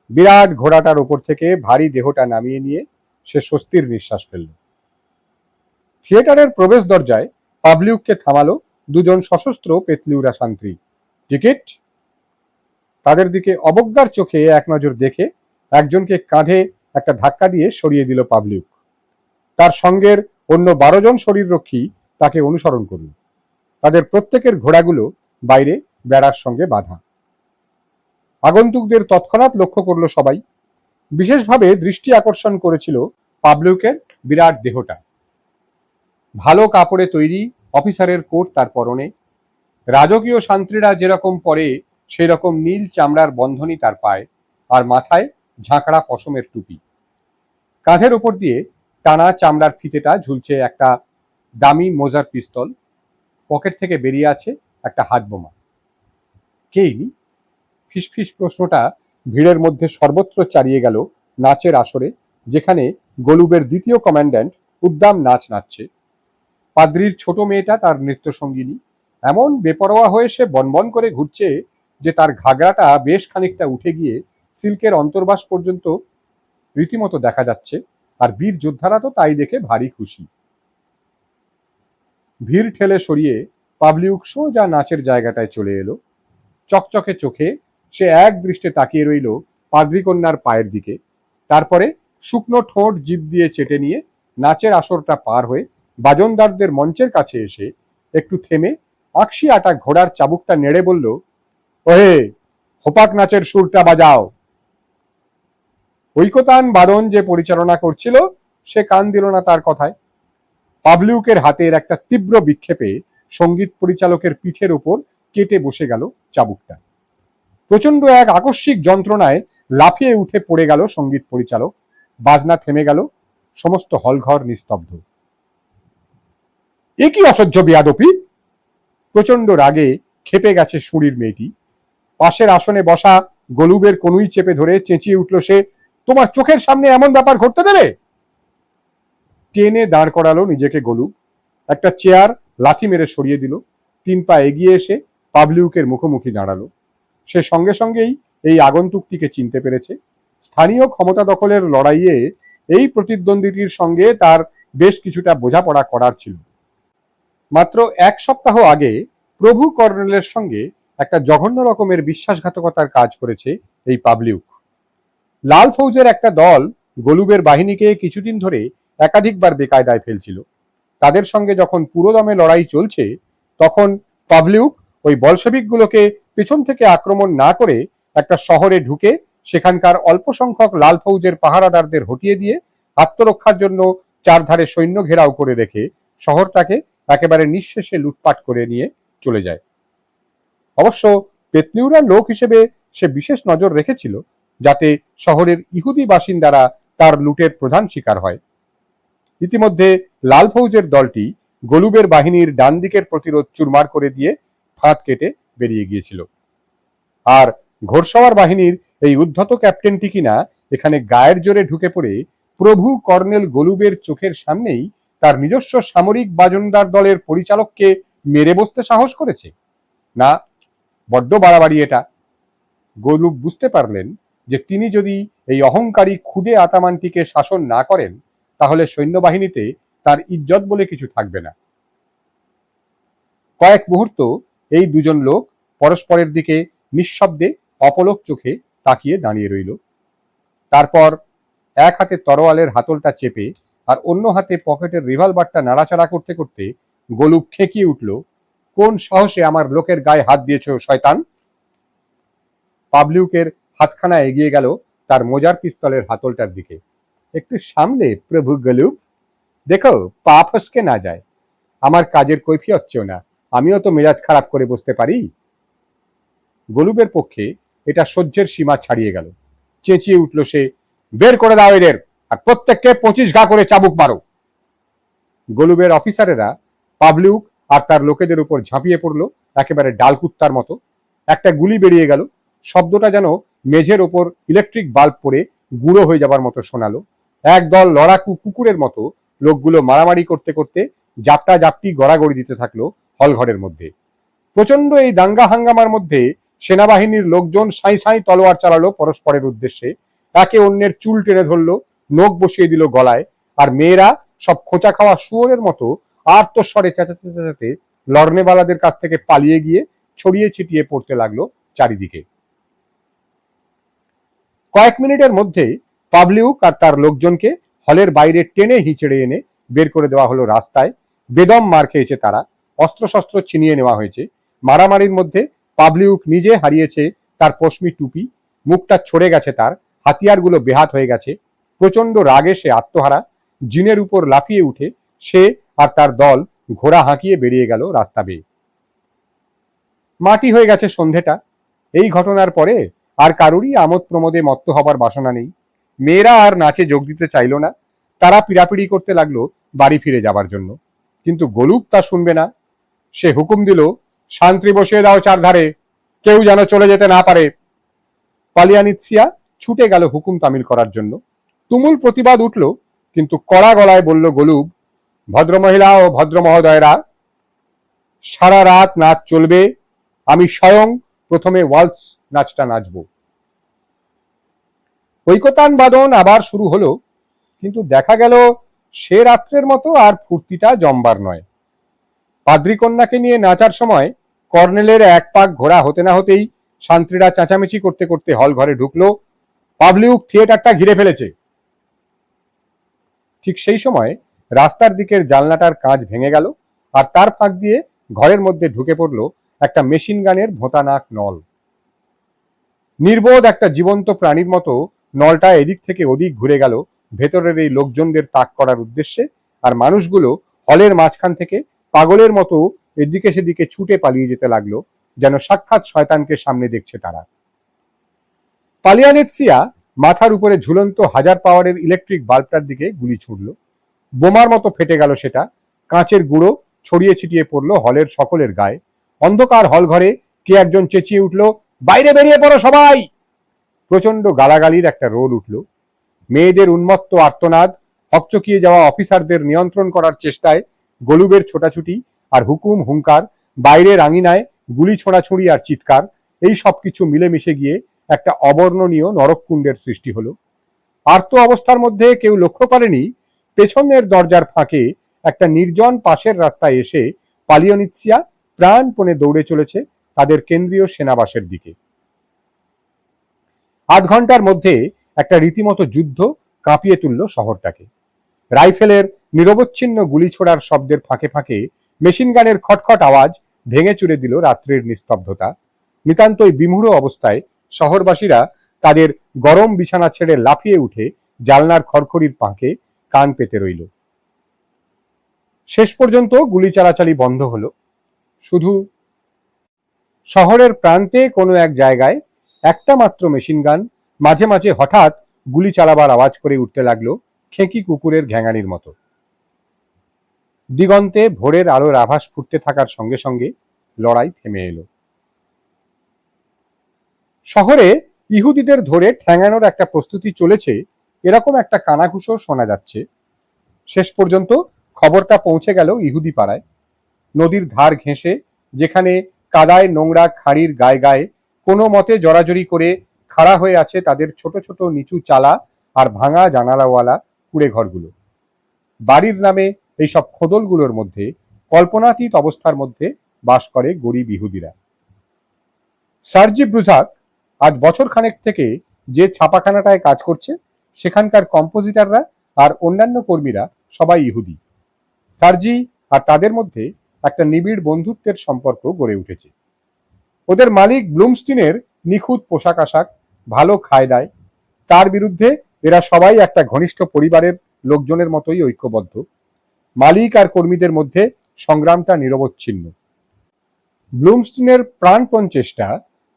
বিরাট ঘোড়াটার উপর থেকে ভারী দেহটা নামিয়ে নিয়ে সে স্বস্তির নিঃশ্বাস ফেলল। থিয়েটারের প্রবেশ দরজায় পাবলিউককে থামালো দুজন সশস্ত্র পেতলিউরা শান্তি। টিকিট? তাদের দিকে অবজ্ঞার চোখে এক নজর দেখে একজনকে কাঁধে একটা ধাক্কা দিয়ে সরিয়ে দিল পাবলিউক। তার সঙ্গের অন্য 12 জন শরীররক্ষী তাকে অনুসরণ করল। তাদের প্রত্যেকের ঘোড়াগুলো বাইরে বেড়ার সঙ্গে বাঁধা। আগন্তুকদের তৎক্ষণাৎ লক্ষ্য করল সবাই। বিশেষভাবে দৃষ্টি আকর্ষণ করেছিল পাবলিউকের বিরাট দেহটা। ভালো কাপড়ে তৈরি অফিসারের কোট তার পরনে, রাজকীয় শান্তিরা যেরকম পরে সেই রকম নীল চামড়ার বন্ধনী তার পায়ে, আর মাথায় ঝাঁকড়া পশমের টুপি। কাঁধের ওপর দিয়ে টানা চামড়ার ফিতেটা ঝুলছে একটা দামি মোজার পিস্তল। পকেট থেকে বেরিয়ে আছে একটা হাত বোমা। কে ইনি? ফিসফিস প্রশ্নটা ভিড়ের মধ্যে সর্বত্র চারিয়ে গেল নাচের আসরে, যেখানে গোলুবের দ্বিতীয় কমান্ড্যান্ট উদ্দাম নাচ নাচছে। পাদ্রির ছোট মেয়েটা তার নৃত্য সঙ্গিনী। এমন বেপরোয়া হয়ে সে বনবন করে ঘুরছে যে তার ঘাগরাটা বেশ খানিকটা উঠে গিয়ে সিল্কের অন্তর্বাস পর্যন্ত রীতিমতো দেখা যাচ্ছে, আর বীর যোদ্ধারা তো তাই দেখে ভারী খুশি। ভিড় ঠেলে সরিয়ে পাবলিউক সোজা নাচের জায়গাটায় চলে এলো। চকচকে চোখে সে এক দৃষ্টে তাকিয়ে রইল পাদ্রীকন্যার পায়ের দিকে। তারপরে শুকনো ঠোঁট জিভ দিয়ে চেটে নিয়ে নাচের আসরটা পার হয়ে বাজনদারদের মঞ্চের কাছে এসে একটু থেমে আকশি আটা ঘোড়ার চাবুকটা নেড়ে বলল, ওহে, হোপাক নাচের সুরটা বাজাও। ঐকতান বাদন যে পরিচালনা করছিল সে কান দিল না তার কথায়। পাবলিউকের হাতের একটা তীব্র বিক্ষেপে সঙ্গীত পরিচালকের পিঠের উপর কেটে বসে গেল চাবুকটা। প্রচন্ড এক আকস্মিক যন্ত্রণায় লাফিয়ে উঠে পড়ে গেল সঙ্গীত পরিচালক। বাজনা থেমে গেল, সমস্ত হলঘর নিস্তব্ধ। এ কি অসহ্য বেয়াদপি! প্রচন্ড রাগে খেপে গেছে সুরির মেয়েটি। পাশের আসনে বসা গোলুবের কনুই চেপে ধরে চেঁচিয়ে উঠল সে, তোমার চোখের সামনে এমন ব্যাপার ঘটতে দেবে? টেনে দাঁড় করালো নিজেকে গোলুব। একটা চেয়ার লাথি মেরে সরিয়ে দিল। 3 পা এগিয়ে এসে পাবলিউকের মুখোমুখি দাঁড়ালো। সে সঙ্গে সঙ্গেই এই আগন্তুকটিকে চিনতে পেরেছে। স্থানীয় ক্ষমতা দখলের লড়াইয়ে এই প্রতিদ্বন্দ্বীটির সঙ্গে তার বেশ কিছুটা বোঝাপড়া করার ছিল। মাত্র 1 সপ্তাহ আগে প্রভু কর্নেলের সঙ্গে একটা জঘন্য রকমের বিশ্বাসঘাতকতার কাজ করেছে এই পাবলিউক। লাল ফৌজের একটা দল গোলুবের বাহিনীকে কিছুদিন ধরে একাধিকবার বেকায়দায় ফেলছিল। তাদের সঙ্গে যখন পুরোদমে লড়াই চলছে, তখন পাবলিউক ওই বলশেভিকগুলোকে পেছন থেকে আক্রমণ না করে একটা শহরে ঢুকে সেখানকার অল্প সংখ্যক লাল ফৌজের পাহারাদারদের হটিয়ে দিয়ে আত্মরক্ষার জন্য চারধারে সৈন্য ঘেরাও করে রেখে শহরটাকে একেবারে নিঃশেষে লুটপাট করে নিয়ে চলে যায়। অবশ্য পেতলিউরার লোক হিসেবে সে বিশেষ নজর রেখেছিল যাতে শহরের ইহুদি বাসিন্দারা তার লুটের প্রধান শিকার হয়। ইতিমধ্যে লাল ফৌজের দলটি গোলুবের বাহিনীর ডান দিকের প্রতিরোধ চুরমার করে দিয়ে ফাঁদ কেটে বেরিয়ে গিয়েছিল। আর ঘোড়সওয়ার বাহিনীর এই উদ্ধত ক্যাপ্টেনটি কিনা এখানে গায়ের জোরে ঢুকে পড়ে প্রভু কর্নেল গোলুবের চোখের সামনেই তার নিজস্ব সামরিক বাজনদার দলের পরিচালককে মেরে বসতে সাহস করেছে। না, বড্ড বাড়াবাড়ি এটা। গোলুব বুঝতে পারলেন যে তিনি যদি এই অহংকারী খুদে আতামানটিকে শাসন না করেন, তাহলে সৈন্যবাহিনীতে তার ইজ্জত বলে কিছু থাকবে না। কয়েক মুহূর্ত এই দুজন লোক পরস্পরের দিকে নিঃশব্দে অপলক চোখে তাকিয়ে দাঁড়িয়ে রইল। তারপর এক হাতে তরোয়ালের হাতলটা চেপে আর অন্য হাতে পকেটের রিভলভারটা নাড়াচাড়া করতে করতে গোলুপ খেকিয়ে উঠল, কোন সাহসে আমার লোকের গায়ে হাত দিয়েছ শয়তান? পাবলিউকের হাতখানা এগিয়ে গেল তার মোজার পিস্তলের হাতলটার দিকে। একটু সামলে প্রভু গোলুপ, দেখো পা ফসকে না যায়। আমার কাজের কৈফিয়ত চেও না, আমিও তো মেজাজ খারাপ করে বসতে পারি। গোলুপের পক্ষে এটা সহ্যের সীমা ছাড়িয়ে গেল। চেঁচিয়ে উঠল সে, বের করে দাও এদের, আর প্রত্যেককে 25 ঘা করে চাবুক মারো। গোলুবের অফিসারেরা পাবলিউক আর তার লোকেদের উপর ঝাঁপিয়ে পড়ল একেবারে ডালকুত্তার মতো। একটা গুলি বেরিয়ে গেল, শব্দটা যেন মেঝের ওপর ইলেকট্রিক বাল্ব পড়ে গুঁড়ো হয়ে যাবার মতো শোনালো। একদল লড়াকু কুকুরের মতো লোকগুলো মারামারি করতে করতে জাপটা জাপটি গড়াগড়ি দিতে থাকলো হলঘরের মধ্যে। প্রচন্ড এই দাঙ্গা হাঙ্গামার মধ্যে সেনাবাহিনীর লোকজন সাঁই সাঁই তলোয়ার চালালো পরস্পরের উদ্দেশ্যে, একে অন্যের চুল টেনে ধরলো, নখ বসিয়ে দিল গলায়, আর মেয়েরা সব খোঁচা খাওয়া শুয়োরের মতো আর্তস্বরে চেঁচাতে চেঁচাতে লড়নেওয়ালাদের কাছ থেকে পালিয়ে গিয়ে ছড়িয়ে ছিটিয়ে পড়তে লাগলো চারিদিকে। কয়েক মিনিটের মধ্যে পাবলিউক আর তার লোকজনকে হলের বাইরে টেনে হিঁচড়ে এনে বের করে দেওয়া হলো রাস্তায়। বেদম মার খেয়েছে তারা, অস্ত্রশস্ত্র ছিনিয়ে নেওয়া হয়েছে। মারামারির মধ্যে পাবলিউক নিজে হারিয়েছে তার পশমি টুপি, মুখটা ছড়ে গেছে, তার হাতিয়ারগুলো বেহাত হয়ে গেছে। প্রচন্ড রাগে সে আত্মহারা। জিনের উপর লাফিয়ে উঠে সে আর তার দল ঘোড়া হাঁকিয়ে বেরিয়ে গেল রাস্তা বেয়ে। মাটি হয়ে গেছে সন্ধেটা। এই ঘটনার পরে আর কারুরই আমোদ প্রমোদে মত্ত হবার বাসনা নেই। মেয়েরা আর নাচে যোগ দিতে চাইল না, তারা পিড়াপিড়ি করতে লাগলো বাড়ি ফিরে যাবার জন্য। কিন্তু গোলুপ তা শুনবে না। সে হুকুম দিল, শান্তি বসিয়ে দাও চারধারে, কেউ যেন চলে যেতে না পারে। পালিয়ানিৎসিয়া ছুটে গেল হুকুম তামিল করার জন্য। তুমুল প্রতিবাদ উঠল, কিন্তু কড়া গলায় বলল গোলুপ, ভদ্রমহিলা ও ভদ্র মহোদয়রা, সারা রাত নাচ চলবে, আমি স্বয়ং প্রথমে ওয়ালস নাচটা নাচব। ঐকতান বাদন আবার শুরু হলো, কিন্তু দেখা গেল সে রাত্রের মতো আর ফুর্তিটা জমবার নয়। পাদ্রীকন্যাকে নিয়ে নাচার সময় কর্নেলের এক পাক ঘোড়া হতে না হতেই শান্ত্রীরা চেঁচামেচি করতে করতে হল ঘরে ঢুকলো, পাবলিউক থিয়েটারটা ঘিরে ফেলেছে। ঠিক সেই সময় রাস্তার দিকের জানলাটার কাঁচ ভেঙে গেল, আর তার ফাঁক দিয়ে ঘরের মধ্যে ঢুকে পড়লো একটা মেশিন গানের ভোঁতানাক নল। নির্বোধ একটা জীবন্ত প্রাণীর মতো নলটা এদিক থেকে ওদিক ঘুরে গেল ভেতরের এই লোকজনদের তাক করার উদ্দেশ্যে, আর মানুষগুলো হলের মাঝখান থেকে পাগলের মতো এদিকে সেদিকে ছুটে পালিয়ে যেতে লাগলো, যেন সাক্ষাৎ শয়তানকে সামনে দেখছে তারা। পালিয়ানেৎসিয়া মাথার উপরে ঝুলন্ত 1000 পাওয়ারের ইলেকট্রিক বাল্বটার দিকে গুলি ছুড়ল। বোমার মতো ফেটে গেল সেটা, কাঁচের গুঁড়ো ছড়িয়ে ছিটিয়ে পড়লো হলের সকলের গায়ে। অন্ধকার হল ঘরে কে একজন চেঁচিয়ে উঠল, বাইরে বেরিয়ে পড়ো সবাই। প্রচন্ড গালাগালির একটা রোল উঠল। মেয়েদের উন্মত্ত আর্তনাদ, হকচকিয়ে যাওয়া অফিসারদের নিয়ন্ত্রণ করার চেষ্টায় গোলুবের ছোটাছুটি আর হুকুম হুঙ্কার, বাইরের আঙিনায় গুলি ছোঁড়াছুড়ি আর চিৎকার, এই সবকিছু মিলেমিশে গিয়ে একটা অবর্ণনীয় নরককুণ্ডের সৃষ্টি হলো। আর্ত অবস্থার মধ্যে কেউ লক্ষ্য করেনি পেছনের দরজার ফাঁকে একটা নির্জন পাশের রাস্তায় এসে পালিয়ানিৎসিয়া প্রাণপণে দৌড়ে চলেছে তাদের কেন্দ্রীয় সেনাবাসের দিকে। আধ ঘন্টার মধ্যে একটা রীতিমতো যুদ্ধ কাঁপিয়ে তুলল শহরটাকে। রাইফেলের নিরবচ্ছিন্ন গুলি ছোড়ার শব্দের ফাঁকে ফাঁকে মেশিন গানের খটখট আওয়াজ ভেঙে চুরে দিল রাত্রির নিস্তব্ধতা। নিতান্তই বিমূঢ় অবস্থায় শহরবাসীরা তাদের গরম বিছানা ছেড়ে লাফিয়ে উঠে জানলার খড়খড়ির পাঁকে কান পেতে রইল। শেষ পর্যন্ত গুলি চালাচালি বন্ধ হলো। শুধু শহরের প্রান্তে কোনো এক জায়গায় একটা মাত্র মেশিন গান মাঝে মাঝে হঠাৎ গুলি চালাবার আওয়াজ করে উঠতে লাগলো খেঁকি কুকুরের ঘ্যাঙানির মতো। দিগন্তে ভোরের আলোর আভাস ফুটতে থাকার সঙ্গে সঙ্গে লড়াই থেমে এলো। শহরে ইহুদিদের ধরে ঠ্যাঙানোর একটা প্রস্তুতি চলেছে, এরকম একটা কানাঘুষো শোনা যাচ্ছে। শেষ পর্যন্ত খবরটা পৌঁছে গেল ইহুদি পাড়ায়। নদীর ধার ঘেঁষে, যেখানে কাদায় নোংরা খাঁড়ির গায়ে গায়ে কোনো মতে জড়াজড়ি করে খাড়া হয়ে আছে তাদের ছোট ছোট নিচু চালা আর ভাঙা জানালাওয়ালা কুড়ে ঘরগুলো। বাড়ির নামে এইসব খোদলগুলোর মধ্যে কল্পনাতীত অবস্থার মধ্যে বাস করে গরিব ইহুদিরা। সার্জি ব্রুজাক আজ বছর খানেক থেকে যে ছাপাখানাটায় কাজ করছে, সেখানকার কম্পোজিটাররা আর অন্যান্য কর্মীরা সবাই ইহুদি। সার্জি আর তাদের মধ্যে একটা নিবিড় বন্ধুত্বের সম্পর্ক গড়ে উঠেছে। ওদের মালিক ব্লুমস্টিনের নিখুঁত পোশাক আশাক, ভালো খায় দায়, তার বিরুদ্ধে এরা সবাই একটা ঘনিষ্ঠ পরিবারের লোকজনের মতোই ঐক্যবদ্ধ। মালিক আর কর্মীদের মধ্যে সংগ্রামটা নিরবচ্ছিন্ন। ব্লুমস্টিনের প্রাণপণ চেষ্টা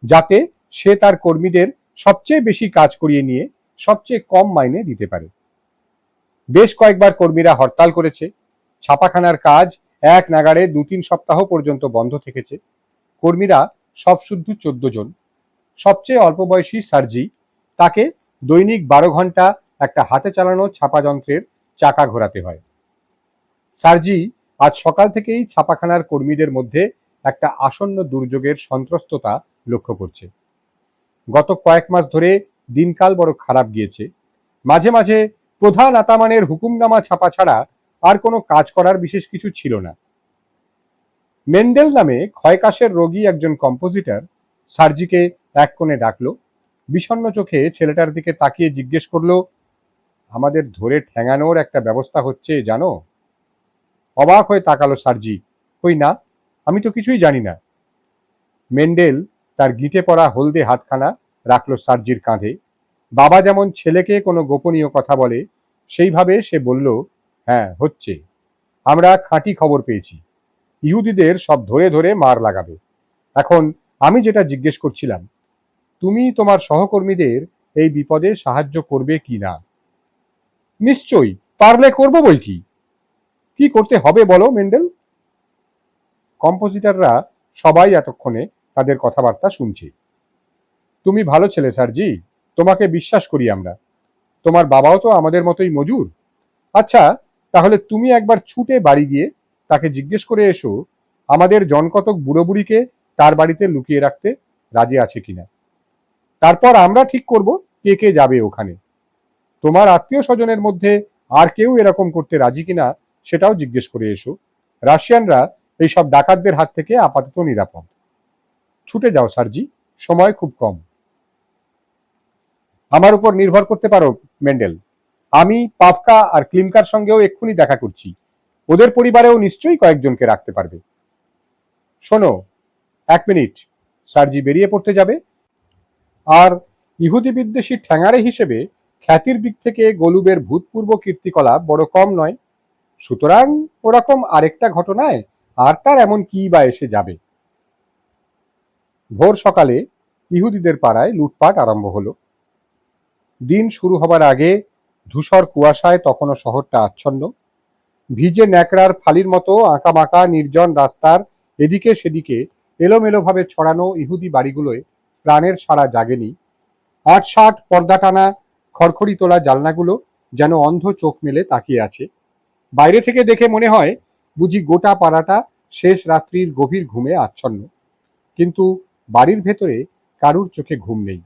যাতে সে তার কর্মীদের সবচেয়ে বেশি কাজ করিয়ে নিয়ে সবচেয়ে কম মাইনে দিতে পারে। বেশ কয়েকবার কর্মীরা হরতাল করেছে, ছাপাখানার কাজ এক নাগাড়ে ২-৩ সপ্তাহ পর্যন্ত বন্ধ থেকেছে। কর্মীরা সব শুদ্ধ ১৪ জন। সবচেয়ে অল্প বয়সী সার্জি, তাকে দৈনিক ১২ ঘন্টা একটা হাতে চালানো ছাপা যন্ত্রের চাকা ঘোরাতে হয়। সার্জি আজ সকাল থেকেই ছাপাখানার কর্মীদের মধ্যে একটা আসন্ন দুর্যোগের সন্ত্রস্ততা লক্ষ্য করছে। গত কয়েক মাস ধরে দিনকাল বড় খারাপ গিয়েছে। মাঝে মাঝে প্রধান আতামানের হুকুমনামা ছাপা ছাড়া আর কোনো কাজ করার বিশেষ কিছু ছিল না। মেন্ডেল নামে ক্ষয়কাশের রোগী একজন কম্পোজিটর সার্জিকে এক কোণে ডাকলো, বিষণ্ণ চোখে ছেলেটার দিকে তাকিয়ে জিজ্ঞেস করলো, আমাদের ধরে ঠ্যাঙানোর একটা ব্যবস্থা হচ্ছে জানো? অবাক হয়ে তাকালো সার্জি, কই না, আমি তো কিছুই জানি না। মেন্ডেল তার গিঁটে পড়া হলদে হাতখানা রাখলো সার্জির কাঁধে। বাবা যেমন ছেলেকে কোনো গোপনীয় কথা বলে, সেইভাবে সে বলল, হ্যাঁ হচ্ছে। আমরা খাঁটি খবর পেয়েছি, ইহুদিদের সব ধরে ধরে মার লাগাবে। এখন আমি যেটা জিজ্ঞেস করছিলাম, তুমি তোমার সহকর্মীদের এই বিপদে সাহায্য করবে কি না? নিশ্চয়ই, পারলে করবো বই কি। কি করতে হবে বলো মেন্ডেল? কম্পোজিটররা সবাই এতক্ষণে তাদের কথাবার্তা শুনছে। তুমি ভালো ছেলে সার্জি, তোমাকে বিশ্বাস করি আমরা। তোমার বাবাও তো আমাদের মতোই মজুর। আচ্ছা, তাহলে তুমি একবার ছুটে বাড়ি গিয়ে তাকে জিজ্ঞেস করে এসো আমাদের জনকতক বুড়ো বুড়িকে তার বাড়িতে লুকিয়ে রাখতে রাজি আছে কিনা। তারপর আমরা ঠিক করব কে কে যাবে ওখানে। তোমার আত্মীয় স্বজনের মধ্যে আর কেউ এরকম করতে রাজি কিনা সেটাও জিজ্ঞেস করে এসো। রাশিয়ানরা এইসব ডাকাতদের হাত থেকে আপাতত নিরাপদ। ছুটে যাও সার্জি, সময় খুব কম। আমার উপর নির্ভর করতে পারো মেন্ডেল। আমি পাফকা আর ক্লিমকার সঙ্গেও এক্ষুনি দেখা করছি। ওদের পরিবারেও নিশ্চয়ই কয়েকজনকে রাখতে পারবে। শোনো, ১ মিনিট। সার্জি বেরিয়ে পড়তে যাবে। আর ইহুদি বিদ্বেষী ঠ্যাঙারে হিসেবে খ্যাতির দিক থেকে গোলুবের ভূতপূর্ব কীর্তিকলাপ বড় কম নয়। সুতরাং ওরকম আরেকটা ঘটনায় আর তার এমন কি বা এসে যাবে। ভোর সকালে ইহুদিদের পাড়ায় লুটপাট আরম্ভ হলো। দিন শুরু হবার আগে ধূসর কুয়াশায় তখনও শহরটা আচ্ছন্ন। ভিজে ন্যাকড়ার ফালির মতো আঁকাবাঁকা নির্জন রাস্তার এদিকে সেদিকে এলোমেলোভাবে ছড়ানো ইহুদি বাড়িগুলোয় প্রাণের সাড়া জাগেনি। ৮-৬০ পর্দা টানা খড়খড়ি তোলা জানলাগুলো যেন অন্ধ চোখ মেলে তাকিয়ে আছে। বাইরে থেকে দেখে মনে হয় বুঝি গোটা পাড়াটা শেষ রাত্রির গভীর ঘুমে আচ্ছন্ন। কিন্তু বাড়ির ভেতরে কারুর চোখে ঘুম নেই।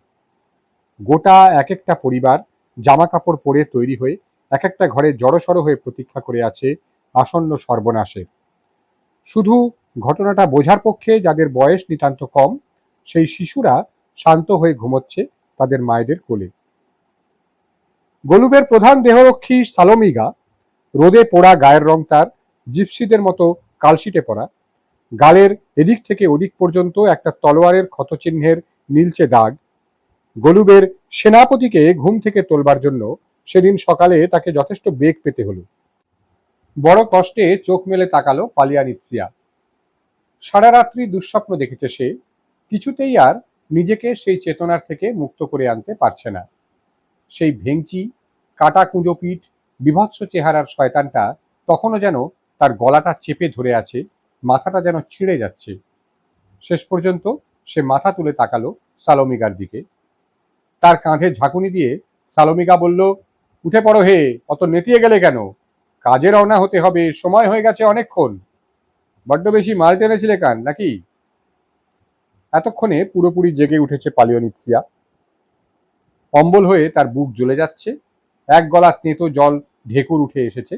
গোটা এক একটা পরিবার জামা কাপড় পরে তৈরি হয়ে এক একটা ঘরে জড়সড় হয়ে প্রতীক্ষা করে আছে আসন্ন সর্বনাশের। শুধু ঘটনাটা বোঝার পক্ষে যাদের বয়স নিতান্ত কম, সেই শিশুরা শান্ত হয়ে ঘুমোচ্ছে তাদের মায়েদের কোলে। গোলুবের প্রধান দেহরক্ষী সালোমিগা, রোদে পোড়া গায়ের রং তার, জিপসিদের মতো কালশিটে পড়া, গালের এদিক থেকে ওদিক পর্যন্ত একটা তলোয়ারের ক্ষতচিহ্নের নীলচে দাগ। গোলুবের সেনাপতিকে ঘুম থেকে তোলবার জন্য সেদিন সকালে তাকে যথেষ্ট বেগ পেতে হলো। বড় কষ্টে চোখ মেলে তাকালো পালিয়ানিৎসিয়া। সারা রাত্রি দুঃস্বপ্ন দেখেছে সে, কিছুতেই আর নিজেকে সেই চেতনার থেকে মুক্ত করে আনতে পারছে না। সেই ভেংচি, কাটা কুঁজো পিঠ, বিভৎস চেহারার শয়তানটা তখনও যেন তার গলাটা চেপে ধরে আছে, মাথাটা যেন ছিঁড়ে যাচ্ছে। শেষ পর্যন্ত সে মাথা তুলে তাকালো সালোমিগার দিকে। তার কাঁধে ঝাঁকুনি দিয়ে সালোমিগা বলল, উঠে পড়ো হে, অত নেতিয়ে গেলে কেন? কাজে রওনা হতে হবে, সময় হয়ে গেছে অনেকক্ষণ। বড্ড বেশি মাল টেনেছিলে কান নাকি? এতক্ষণে পুরোপুরি জেগে উঠেছে পালিওনিৎসিয়া। অম্বল হয়ে তার বুক জ্বলে যাচ্ছে। এক গলা তেঁতো জল ঢেকুর উঠে এসেছে।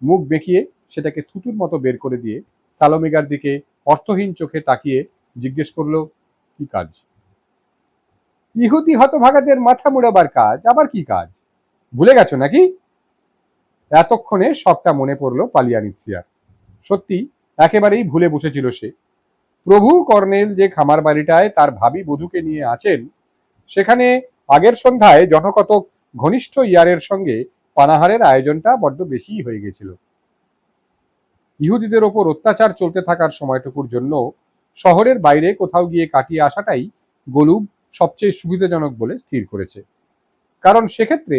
মুখ বেঁকিয়ে সেটাকে থুতুর মতো বের করে দিয়ে সালোমিগার দিকে অর্থহীন চোখে তাকিয়ে জিজ্ঞেস করলো, কি কাজ? ইহুদি হতভাগাদের মাথা মুড়াবার কাজ, আবার কি কাজ? ভুলে গেছো নাকি? এতক্ষণে সবটা মনে পড়ল পালিয়ানিৎসিয়ার। সত্যি একেবারেই ভুলে বসেছিল সে। প্রভু কর্নেল যে খামার বাড়িটায় তার ভাবি বধূকে নিয়ে আছেন, সেখানে আগের সন্ধ্যায় জনকতক ঘনিষ্ঠ ইয়ারের সঙ্গে পানাহারের আয়োজনটা বড্ড বেশিই হয়ে গেছিল। ইহুদিদের ওপর অত্যাচার চলতে থাকার সময়টুকুর জন্য শহরের বাইরে কোথাও গিয়ে কাটিয়ে আসাটাই গোলুব সবচেয়ে সুবিধাজনক বলে স্থির করেছে। কারণ সেক্ষেত্রে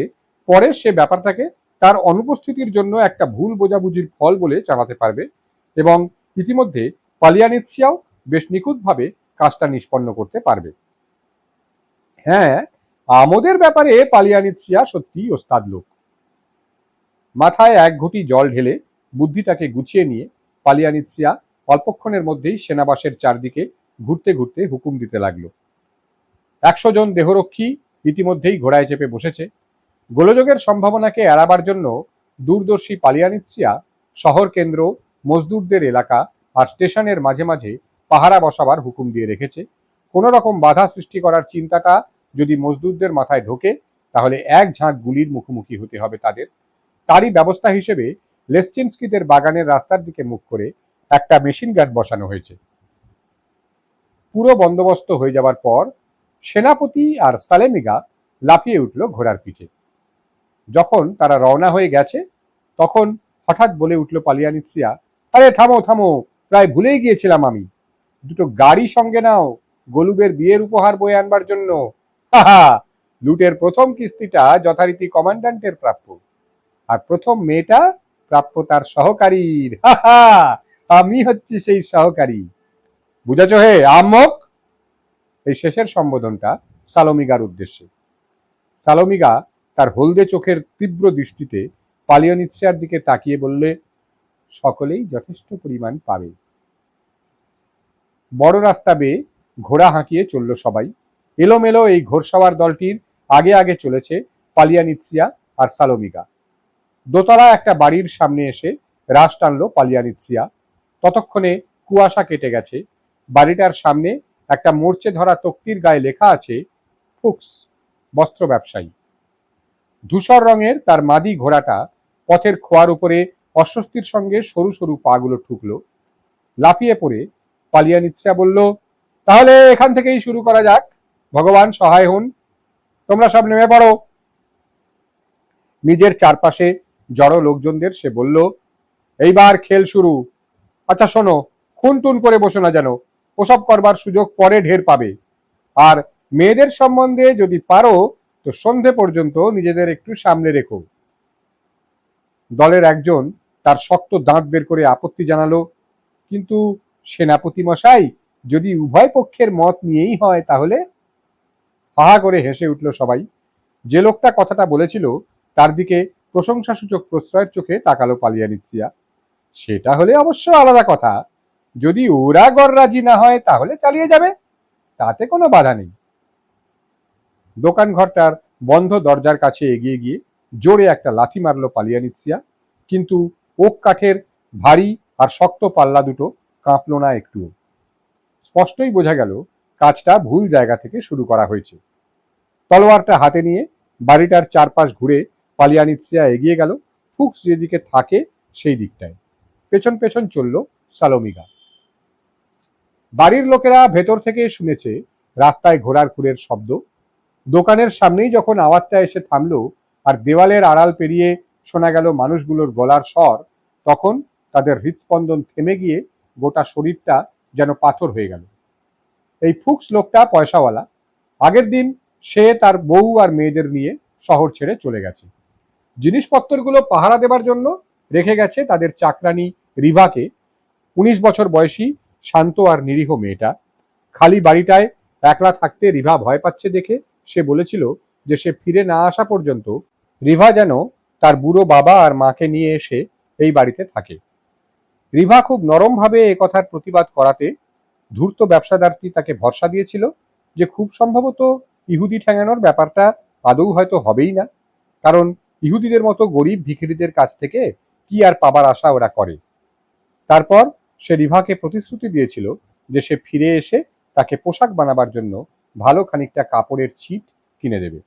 পরে সে ব্যাপারটাকে তার অনুপস্থিতির জন্য একটা ভুল বোঝাবুঝির ফল বলে চালাতে পারবে, এবং ইতিমধ্যে পালিয়ানিৎসিয়াও বেশ নিখুঁতভাবে কাজটা নিষ্পন্ন করতে পারবে। হ্যাঁ, আমোদের ব্যাপারে পালিয়ানিৎসিয়া সত্যিই ওস্তাদ লোক। মাথায় এক ঘটি জল ঢেলে বুদ্ধিটাকে গুছিয়ে নিয়ে পালিয়ানিৎসিয়া অল্পক্ষণের মধ্যেই সেনাবাসের চারদিকে ঘুরতে ঘুরতে হুকুম দিতে লাগলো। 100 জন দেহরক্ষী ইতিমধ্যেই ঘোড়ায় চেপে বসেছে। গোলযোগের সম্ভাবনাকে এড়াবার জন্য দূরদর্শী পালিয়ানিৎসিয়া শহর কেন্দ্র, মজদুরদের এলাকা আর স্টেশনের মাঝে মাঝে পাহারা বসাবার হুকুম দিয়ে রেখেছে। কোনো রকম বাধা সৃষ্টি করার চিন্তাটা যদি মজদুরদের মাথায় ঢোকে, তাহলে এক ঝাঁক গুলির মুখোমুখি হতে হবে তাদের। তারই ব্যবস্থা হিসেবে লেসচিনস্কিদের বাগানের রাস্তার দিকে মুখ করে একটা মেশিন গান বসানো হয়েছে। পুরো বন্দোবস্ত হয়ে যাবার পর সেনাপতি আর সালেমিগা লাফিয়ে উঠল ঘোড়ার পিঠে। যখন তারা রওনা হয়ে গেছে, তখন হঠাৎ বলে উঠল পালিয়ানিৎসিয়া, আরে থামো থামো, প্রায় ভুলেই গিয়েছিলাম আমি। দুটো গাড়ি সঙ্গে নাও, গোলুবের বিয়ের উপহার বয়ে আনবার জন্য। হাহা, লুটের প্রথম কিস্তিটা যথারীতি কমান্ড্যান্টের প্রাপ্য, আর প্রথম মেয়েটা প্রাপ্য তার সহকারীর। হাহা, আমি হচ্ছি সেই সহকারী। বুঝেছ হে আহম্মক? এই শেষের সম্বোধনটা সালোমিগার উদ্দেশ্যে। সালোমিগা তার হলদে চোখের তীব্র দৃষ্টিতে পালিয়ানিৎসিয়ার দিকে তাকিয়ে বললে, সকলেই যথেষ্ট পরিমাণ পাবে। বড় রাস্তা বেয়ে ঘোড়া হাঁকিয়ে চলল সবাই। এলোমেলো এই ঘোড়সওয়ার দলটির আগে আগে চলেছে পালিয়ানিৎসিয়া আর সালোমিগা। দোতলা একটা বাড়ির সামনে এসে রাশ টানল পালিয়ানিৎসিয়া। ততক্ষণে কুয়াশা কেটে গেছে। বাড়িটার সামনে একটা মোর্চে ধরা তক্তির গায়ে লেখা আছে, ফুক্স, বস্ত্র ব্যবসায়ী। ধূসর রঙের তার মাদি ঘোড়াটা পথের খোয়ার উপরে অস্বস্তির সঙ্গে সরু সরু পাগুলো ঠুকল। লাফিয়ে পড়ে পালিয়ানিৎসিয়া বলল, তাহলে এখান থেকেই শুরু করা যাক। ভগবান সহায় হন, তোমরা সব নেমে পড়ো। নিজের চারপাশে জড়ো লোকজনদের সে বলল, এইবার খেল শুরু। আচ্ছা শোনো, খুন টুন করে বসো না যেন, ওসব করবার সুযোগ পরে ঢের পাবে। আর মেয়েদের সম্বন্ধে যদি পারো তো সন্ধে পর্যন্ত নিজেদের একটু সামনে রেখো। দলের একজন তার শক্ত দাঁত বের করে আপত্তি জানালো, কিন্তু সেনাপতি মশাই, যদি উভয় পক্ষের মত নিয়েই হয় তাহলে? হাহা করে হেসে উঠল সবাই। যে লোকটা কথাটা বলেছিল তার দিকে প্রশংসাসূচক প্রশ্রয়ের চোখে তাকালো পালিয়ানিৎসিয়া। সেটা হলে অবশ্য আলাদা কথা, যদি ওরা গররাজি না হয় তাহলে চালিয়ে যাবে, তাতে কোনো বাধা নেই। দোকান ঘরটার বন্ধ দরজার কাছে এগিয়ে গিয়ে জোরে একটা লাথি মারল পালিয়ানিৎসিয়া, কিন্তু ওক কাঠের ভারী আর শক্ত পাল্লা দুটো কাঁপল না একটুও। স্পষ্টই বোঝা গেল কাজটা ভুল জায়গা থেকে শুরু করা হয়েছে। তলোয়ারটা হাতে নিয়ে বাড়িটার চারপাশ ঘুরে পালিয়ানিৎসিয়া এগিয়ে গেল ফুক্স যেদিকে থাকে সেই দিকটায়। পেছন পেছন চলল সালোমিগা। বাড়ির লোকেরা ভেতর থেকে শুনেছে রাস্তায় ঘোড়ার খুরের শব্দ। দোকানের সামনেই যখন আওয়াজটা এসে থামলো আর দেওয়ালের আড়াল পেরিয়ে শোনা গেল মানুষগুলোর গলার স্বর, তখন তাদের হৃদস্পন্দন থেমে গিয়ে গোটা শরীরটা যেন পাথর হয়ে গেল। এই ফুক্স লোকটা পয়সাওয়ালা। আগের দিন সে তার বউ আর মেয়েদের নিয়ে শহর ছেড়ে চলে গেছে। জিনিসপত্রগুলো পাহারা দেবার জন্য রেখে গেছে তাদের চাকরানি রিভাকে, 19 বছর বয়সী শান্ত আর নিরীহ মেয়েটা। খালি বাড়িটায় একলা থাকতে রিভা ভয় পাচ্ছে দেখে সে বলেছিল যে সে ফিরে না আসা পর্যন্ত রিভা যেন তার বুড়ো বাবা আর মাকে নিয়ে এসে এই বাড়িতে থাকে। রিভা খুব নরমভাবে এ কথার প্রতিবাদ করাতে ধূর্ত ব্যবসাদারটি তাকে ভরসা দিয়েছিল যে খুব সম্ভবত ইহুদি ঠেঙানোর ব্যাপারটা আদৌ হয়তো হবেই না, কারণ ইহুদিদের মতো গরিব ভিখিরিদের কাছ থেকে কি আর পাবার আশা ওরা করে। তারপর সে রিভাকে প্রতিশ্রুতি দিয়েছিল যে সে ফিরে এসে তাকে পোশাক বানাবার জন্য ভালো খানিকটা কাপড়ের ছিট কিনে দেবে।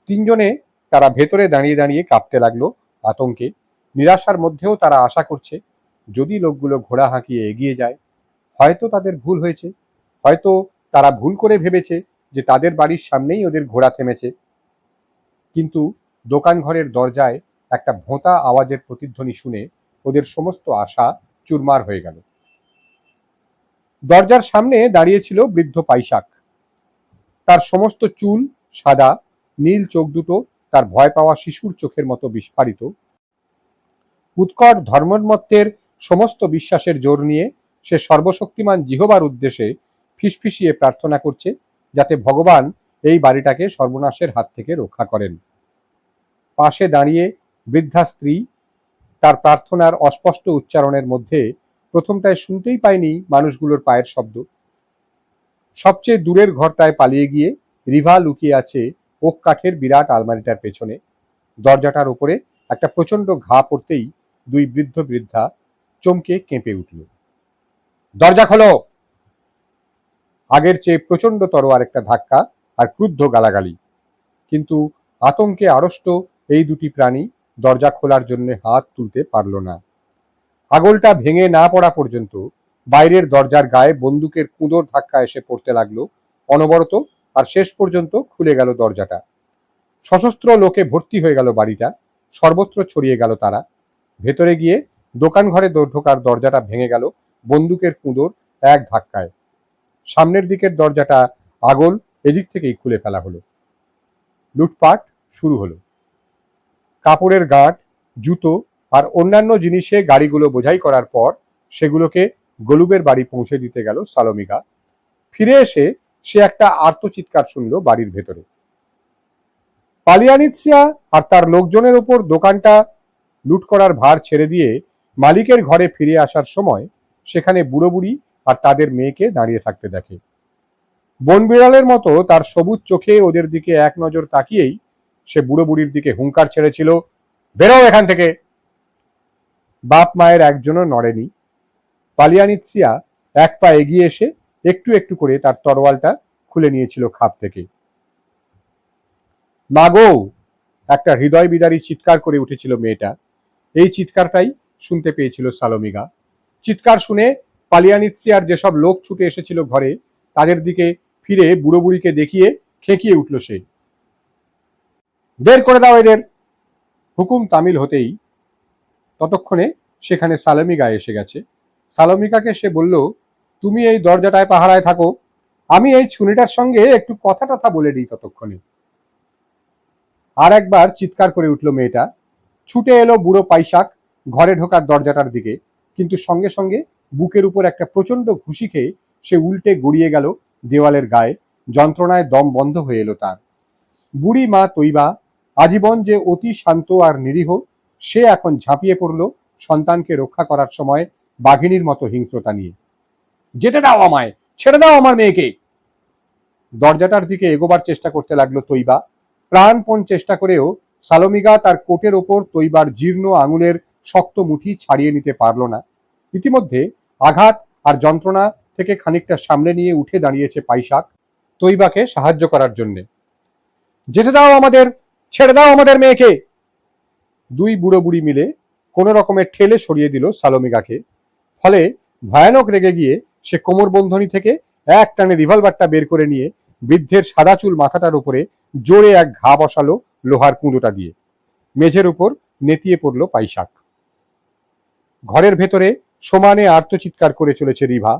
তিনজনে তারা ভেতরে দাঁড়িয়ে দাঁড়িয়ে কাঁপতে লাগলো আতঙ্কে। নিরাশার মধ্যেও তারা আশা করছে, যদি লোকগুলো ঘোড়া হাঁকিয়ে এগিয়ে যায়, হয়তো তাদের ভুল হয়েছে, হয়তো তারা ভুল করে ভেবেছে যে তাদের বাড়ির সামনেই ওদের ঘোড়া থেমেছে। কিন্তু দোকান ঘরের দরজায় একটা ভোঁতা আওয়াজের প্রতিধ্বনি শুনে ওদের সমস্ত আশা চুরমার হয়ে গেল। দরজার সামনে দাঁড়িয়েছিল বৃদ্ধ পাইশাক। তার সমস্ত চুল সাদা, নীল চোখ দুটো তার ভয় পাওয়া শিশুর চোখের মতো বিস্ফারিত। উৎকট ধর্মোন্মত্তের সমস্ত বিশ্বাসের জোর নিয়ে সে সর্বশক্তিমান জিহবার উদ্দেশ্যে ফিসফিসিয়ে প্রার্থনা করছে, যাতে ভগবান এই বাড়িটাকে সর্বনাশের হাত থেকে রক্ষা করেন। পাশে দাঁড়িয়ে বৃদ্ধা স্ত্রী তার প্রার্থনার অস্পষ্ট উচ্চারণের মধ্যে প্রথমটায় শুনতেই পায়নি মানুষগুলোর পায়ের শব্দ। সবচেয়ে দূরের ঘরটায় পালিয়ে গিয়ে রিভা লুকিয়ে আছে ওক কাঠের বিরাট আলমারিটার পেছনে। দরজাটার উপরে একটা প্রচন্ড ঘা পড়তেই দুই বৃদ্ধ বৃদ্ধা চমকে কেঁপে উঠল। দরজা খোলো! আগের চেয়ে প্রচন্ডতর আরেকটা ধাক্কা আর ক্রুদ্ধ গালাগালি। কিন্তু আতঙ্কে আড়ষ্ট এই দুটি প্রাণী দরজা খোলার জন্য হাত তুলতে পারল না। আগলটা ভেঙে না পড়া পর্যন্ত বাইরের দরজার গায়ে বন্দুকের কুঁদোর ধাক্কা এসে পড়তে লাগলো অনবরত, আর শেষ পর্যন্ত খুলে গেল দরজাটা। সশস্ত্র লোকে ভর্তি হয়ে গেল বাড়িটা, সর্বত্র ছড়িয়ে গেল তারা। ভেতরে গিয়ে দোকান ঘরে ঢোকার দরজাটা ভেঙে গেল বন্দুকের কুঁদোর এক ধাক্কায়। সামনের দিকের দরজাটা আগল এদিক থেকেই খুলে ফেলা হলো। লুটপাট শুরু হলো। কাপড়ের গাঁট, জুতো আর অন্যান্য জিনিসে গাড়িগুলো বোঝাই করার পর সেগুলোকে গলুবের বাড়ি পৌঁছে দিতে গেল সালোমিকা। ফিরে এসে সে একটা আর্তচিৎকার শুনল বাড়ির ভেতরে। পালিয়ানিৎসিয়া আর তার লোকজনের ওপর দোকানটা লুট করার ভার ছেড়ে দিয়ে মালিকের ঘরে ফিরে আসার সময় সেখানে বুড়ো বুড়ি আর তাদের মেয়েকে দাঁড়িয়ে থাকতে দেখে। বন বিড়ালের মতো তার সবুজ চোখে ওদের দিকে এক নজর তাকিয়েই সে বুড়ো বুড়ির দিকে হুঙ্কার ছেড়েছিল, বেরো এখান থেকে। বাপ মায়ের একজনও নড়েনি। পালিয়ানিৎসিয়া এক পা এগিয়ে এসে একটু একটু করে তার তরোয়ালটা খুলে নিয়েছিল খাপ থেকে। মাগো! একটা হৃদয় বিদারী চিৎকার করে উঠেছিল মেয়েটা। এই চিৎকারটাই শুনতে পেয়েছিল সালোমিগা। চিৎকার শুনে পালিয়ানিৎসিয়ার যেসব লোক ছুটে এসেছিল ঘরে, তাদের দিকে ফিরে বুড়ো বুড়িকে দেখিয়ে খেঁকিয়ে উঠল সে, বের করে দাও এদের। হুকুম তামিল হতেই ততক্ষণে সেখানে সালোমিগা এসে গেছে। সালোমিকাকে সে বলল, তুমি এই দরজাটায় পাহারায় থাকো, আমি এই ছুনিটার সঙ্গে একটু কথা টথা বলে দিই ততক্ষণে। আর একবার চিৎকার করে উঠল মেয়েটা। ছুটে এলো বুড়ো পাইশাক ঘরে ঢোকার দরজাটার দিকে, কিন্তু সঙ্গে সঙ্গে বুকের উপর একটা প্রচন্ড ঘুষি খেয়ে সে উল্টে গড়িয়ে গেল দেওয়ালের গায়ে। যন্ত্রণায় দম বন্ধ হয়ে এলো তার। বুড়ি মা তৈবা, আজীবন যে অতি শান্ত আর নিরীহ, সে এখন ঝাঁপিয়ে পড়ল সন্তানকে রক্ষা করার সময় বাঘিনীর মতো হিংস্রতা নিয়ে। যেতে দাও আমায়, ছেড়ে দাও আমার মেয়েকে। দরজাটার দিকে এগোবার চেষ্টা করতে লাগলো তৈবা। প্রাণপণ চেষ্টা করেও সালোমিগা তার কোটের ওপর তৈবার জীর্ণ আঙুলের শক্ত মুঠি ছাড়িয়ে নিতে পারল না। ইতিমধ্যে আঘাত আর যন্ত্রণা থেকে খানিকটা সামলে নিয়ে উঠে দাঁড়িয়েছে পাইশাক তৈবাকে সাহায্য করার জন্য। যেতে দাও আমাদের, ছেড়ে দাও আমাদের মেয়েকে। দুই বুড়ো বুড়ি মিলে কোনো রকমের ঠেলে সরিয়ে দিল সালোমিগাকে। ফলে ভয়ানক রেগে গিয়ে সে কোমর বন্ধনী থেকে এক টানে রিভলভারটা বের করে নিয়ে বৃদ্ধের সাদা চুল মাথাটার উপরে জোরে এক ঘা বসালো লোহার কুঁদোটা দিয়ে। মেঝের উপর নেতিয়ে পড়ল পাইশাক। ঘরের ভেতরে সমানে আর্তচিৎকার করে চলেছে রিভা।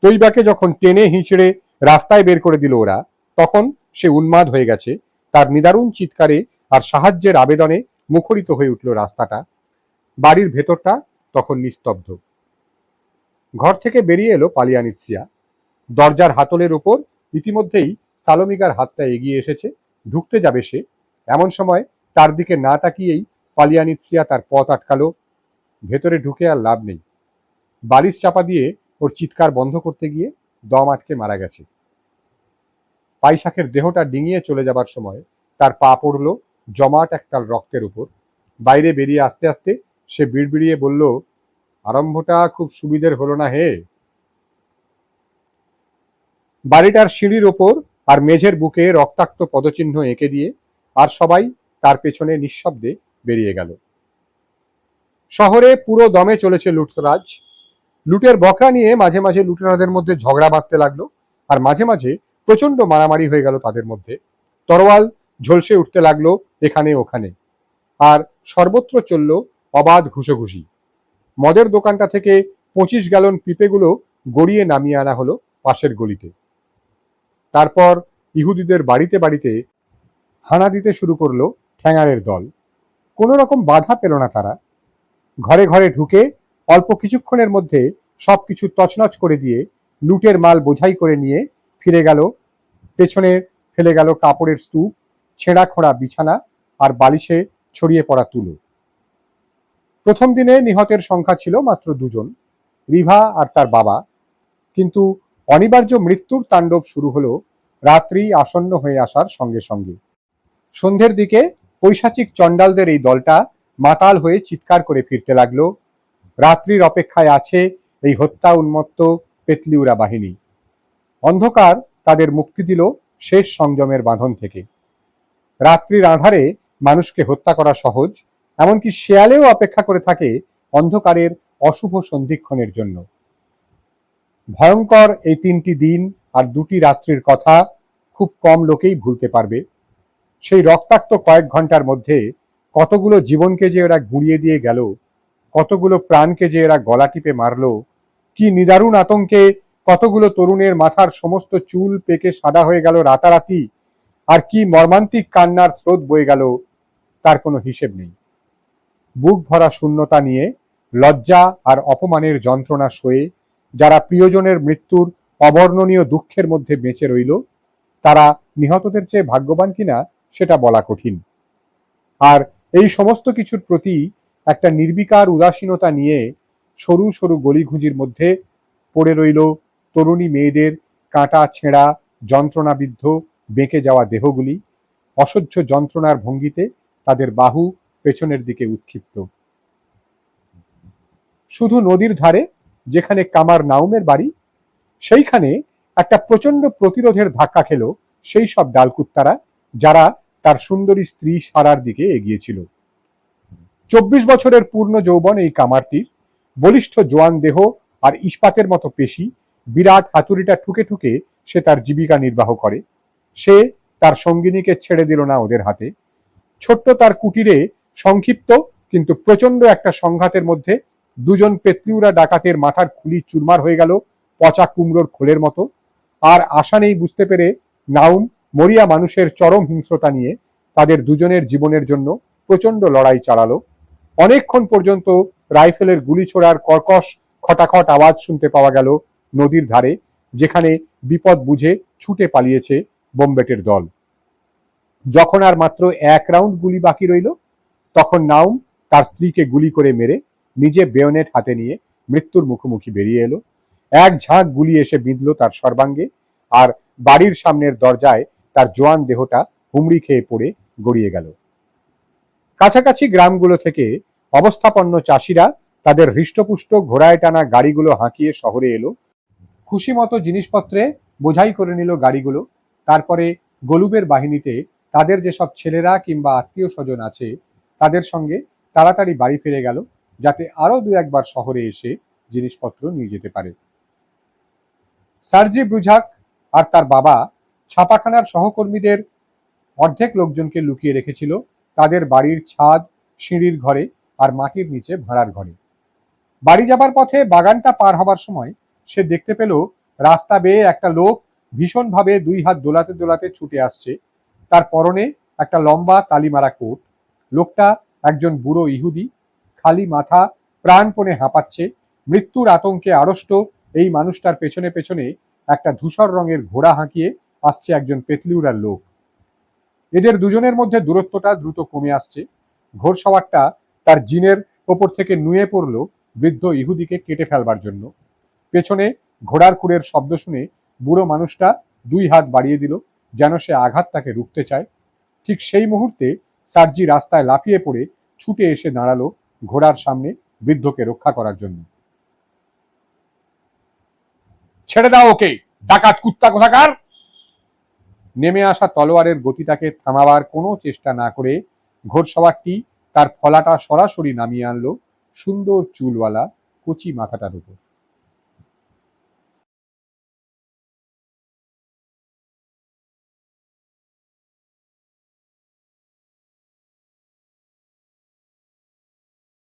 তৈবাকে যখন টেনে হিঁচড়ে রাস্তায় বের করে দিল ওরা, তখন সে উন্মাদ হয়ে গেছে। তার নিদারুণ চিৎকারে আর সাহায্যের আবেদনে মুখরিত হয়ে উঠল রাস্তাটা। বাড়ির ভেতরটা তখন নিস্তব্ধ। ঘর থেকে বেরিয়ে এলো পালিয়ানিৎসিয়া। দরজার হাতলের উপর ইতিমধ্যেই সালোমিগার হাতটা এগিয়ে এসেছে, ঢুকতে যাবে সে। এমন সময় তার দিকে না তাকিয়েই পালিয়ানিৎসিয়া তার পথ আটকালো। ভেতরে ঢুকে আর লাভ নেই। বালিশ চাপা দিয়ে ওর চিৎকার বন্ধ করতে গিয়ে দম আটকে মারা গেছে। পাইশাকের দেহটা ডিঙিয়ে চলে যাবার সময় তার পা পড়ল জমাট একটাল রক্তের উপর। বাইরে বেরিয়ে আসতে আসতে সে বিড়বিড়িয়ে বলল, আরম্ভটা খুব সুবিধের হলো না হে। বাড়িটার সিঁড়ির ওপর আর মেঝের বুকে রক্তাক্ত পদচিহ্ন এঁকে দিয়ে আর সবাই তার পেছনে নিঃশব্দে বেরিয়ে গেল। শহরে পুরো দমে চলেছে লুটতরাজ। লুটের বকরা নিয়ে মাঝে মাঝে লুটেরাদের মধ্যে ঝগড়া বাঁধতে লাগলো, আর মাঝে মাঝে প্রচন্ড মারামারি হয়ে গেল তাদের মধ্যে। তরোয়াল ঝলসে উঠতে লাগলো এখানে ওখানে, আর সর্বত্র চলল অবাধ ঘুষোঘুষি। মদের দোকানটা থেকে 25 গ্যালন পিপেগুলো গড়িয়ে নামিয়ে আনা হলো পাশের গলিতে। তারপর ইহুদিদের বাড়িতে বাড়িতে হানা দিতে শুরু করলো ঠ্যাঙারের দল। কোনো রকম বাধা পেল না তারা। ঘরে ঘরে ঢুকে অল্প কিছুক্ষণের মধ্যে সবকিছু তছনছ করে দিয়ে লুটের মাল বোঝাই করে নিয়ে ফিরে গেল। পেছনে ফেলে গেল কাপড়ের স্তূপ, ছেঁড়া খোঁড়া বিছানা আর বালিশে ছড়িয়ে পড়া তুলো। প্রথম দিনে নিহতের সংখ্যা ছিল মাত্র 2 জন, রিভা আর তার বাবা। কিন্তু অনিবার্য মৃত্যুর তাণ্ডব শুরু হলো রাত্রি আসন্ন হয়ে আসার সঙ্গে সঙ্গে। সন্ধ্যের দিকে পৈশাচিক চণ্ডালদের এই দলটা মাতাল হয়ে চিৎকার করে ফিরতে লাগলো, রাত্রির অপেক্ষায় আছে এই হত্যা উন্মত্ত পেতলিউরা বাহিনী। অন্ধকার তাদের মুক্তি দিল শেষ সংযমের বাঁধন থেকে। রাত্রির আঁধারে মানুষকে হত্যা করা সহজ, এমনকি শেয়ালেও অপেক্ষা করে থাকে অন্ধকারের অশুভ সন্ধিক্ষণের জন্য। ভয়ঙ্কর এই 3টি দিন আর 2টি রাত্রির কথা খুব কম লোকেই ভুলতে পারবে। সেই রক্তাক্ত কয়েক ঘন্টার মধ্যে কতগুলো জীবনকে যে এরা গুঁড়িয়ে দিয়ে গেল, কতগুলো প্রাণকে যে এরা গলা টিপে মারল, কি নিদারুণ আতঙ্কে কতগুলো তরুণের মাথার সমস্ত চুল পেকে সাদা হয়ে গেল রাতারাতি, আর কি মর্মান্তিক কান্নার স্রোত বয়ে গেল, তার কোনো হিসেব নেই। বুক ভরা শূন্যতা নিয়ে লজ্জা আর অপমানের যন্ত্রণা সয়ে যারা প্রিয়জনের মৃত্যুর অবর্ণনীয় দুঃখের মধ্যে বেঁচে রইল, তারা নিহতদের চেয়ে ভাগ্যবান কিনা সেটা বলা কঠিন। আর এই সমস্ত কিছুর প্রতি একটা নির্বিকার উদাসীনতা নিয়ে সরু সরু গলিঘুঁজির মধ্যে পড়ে রইল তরুণী মেয়েদের কাঁটা ছেঁড়া যন্ত্রণাবিদ্ধ বেঁকে যাওয়া দেহগুলি, অসহ্য যন্ত্রণার ভঙ্গিতে তাদের বাহু পেছনের দিকে উৎক্ষিপ্ত। শুধু নদীর ধারে যেখানে কামার নাউমের বাড়ি, সেইখানে একটা প্রচন্ড প্রতিরোধের ধাক্কা খেল সেই সব ডালকুত্তারা যারা তার সুন্দরী স্ত্রী সারার দিকে এগিয়েছিল। 24 বছরের পূর্ণ যৌবন এই কামারটির, বলিষ্ঠ জোয়ান দেহ আর ইস্পাতের মতো পেশি, বিরাট হাতুড়িটা ঠুকে ঠুকে সে তার জীবিকা নির্বাহ করে। সে তার সঙ্গিনীকে ছেড়ে দিল না ওদের হাতে। ছোট্ট তার কুটিরে সংক্ষিপ্ত কিন্তু প্রচন্ড একটা সংঘাতের মধ্যে 2 জন পেতলিউরা ডাকাতের মাথার খুলি চুরমার হয়ে গেল পচা কুমড়োর খোলের মতো। আর আশা নেই বুঝতে পেরে নাউম মরিয়া মানুষের চরম হিংস্রতা নিয়ে তাদের 2 জনের জীবনের জন্য প্রচন্ড লড়াই চালালো। অনেকক্ষণ পর্যন্ত রাইফেলের গুলি ছোড়ার কর্কশ খটাখট আওয়াজ শুনতে পাওয়া গেল নদীর ধারে, যেখানে বিপদ বুঝে ছুটে পালিয়েছে বোমবেটের দল। যখন আর মাত্র 1 রাউন্ড গুলি বাকি রইল, তখন নাউম তার স্ত্রীকে গুলি করে মেরে নিজে বেয়নেট হাতে নিয়ে মৃত্যুর মুখোমুখি বেরিয়ে এলো। এক ঝাঁক গুলি এসে বিঁধল তার সর্বাঙ্গে, আর বাড়ির সামনের দরজায় তার জোয়ান দেহটা হুমড়ি খেয়ে পড়ে গড়িয়ে গেল। কাছাকাছি গ্রামগুলো থেকে অবস্থাপন্ন চাষিরা তাদের হৃষ্টপুষ্ট ঘোড়ায় টানা গাড়িগুলো হাঁকিয়ে শহরে এলো। খুশি মতো জিনিসপত্রে বোঝাই করে নিল গাড়িগুলো। তারপরে গলুবের বাহিনীতে তাদের যেসব ছেলেরা কিংবা আত্মীয় স্বজন আছে তাদের সঙ্গে তাড়াতাড়ি বাড়ি ফিরে গেল, যাতে আরো 2-1 বার শহরে এসে জিনিসপত্র নিয়ে যেতে পারে। সার্জি ব্রুঝাক আর তার বাবা ছাপাখানার সহকর্মীদের অর্ধেক লোকজনকে লুকিয়ে রেখেছিল তাদের বাড়ির ছাদ, সিঁড়ির ঘরে আর মাটির নিচে ভাড়ার ঘরে। বাড়ি যাবার পথে বাগানটা পার হবার সময় সে দেখতে পেল রাস্তা বেয়ে একটা লোক ভীষণভাবে 2 হাত দোলাতে দোলাতে ছুটে আসছে। তার পরনে একটা লম্বা তালিমারা কোট। লোকটা একজন বুড়ো ইহুদি, খালি মাথা, প্রাণপণে হাঁপাচ্ছে। মৃত্যুর আতঙ্কে আড়ষ্ট এই মানুষটার পেছনে পেছনে একটা ধূসর রঙের ঘোড়া হাঁকিয়ে আসছে একজন পেতলিউরার লোক। এদের 2 জনের মধ্যে দূরত্বটা দ্রুত কমে আসছে। ঘোড়সওয়ারটা তার জিনের ওপর থেকে নুয়ে পড়ল বৃদ্ধ ইহুদিকে কেটে ফেলবার জন্য। পেছনে ঘোড়ার খুরের শব্দ শুনে বুড়ো মানুষটা 2 হাত বাড়িয়ে দিল, যেন সে আঘাতটাকে রুখতে চায়। ঠিক সেই মুহূর্তে সার্জি রাস্তায় লাফিয়ে পড়ে ছুটে এসে দাঁড়ালো ঘোড়ার সামনে বৃদ্ধকে রক্ষা করার জন্য। ছেড়ে দাও ওকে, ডাকাত কুত্তা কোথাকার! নেমে আসা তলোয়ারের গতিটাকে থামাবার কোনো চেষ্টা না করে ঘোড়সওয়ারটি তার ফলাটা সরাসরি নামিয়ে আনলো সুন্দর চুলওয়ালা কচি মাথাটার উপর।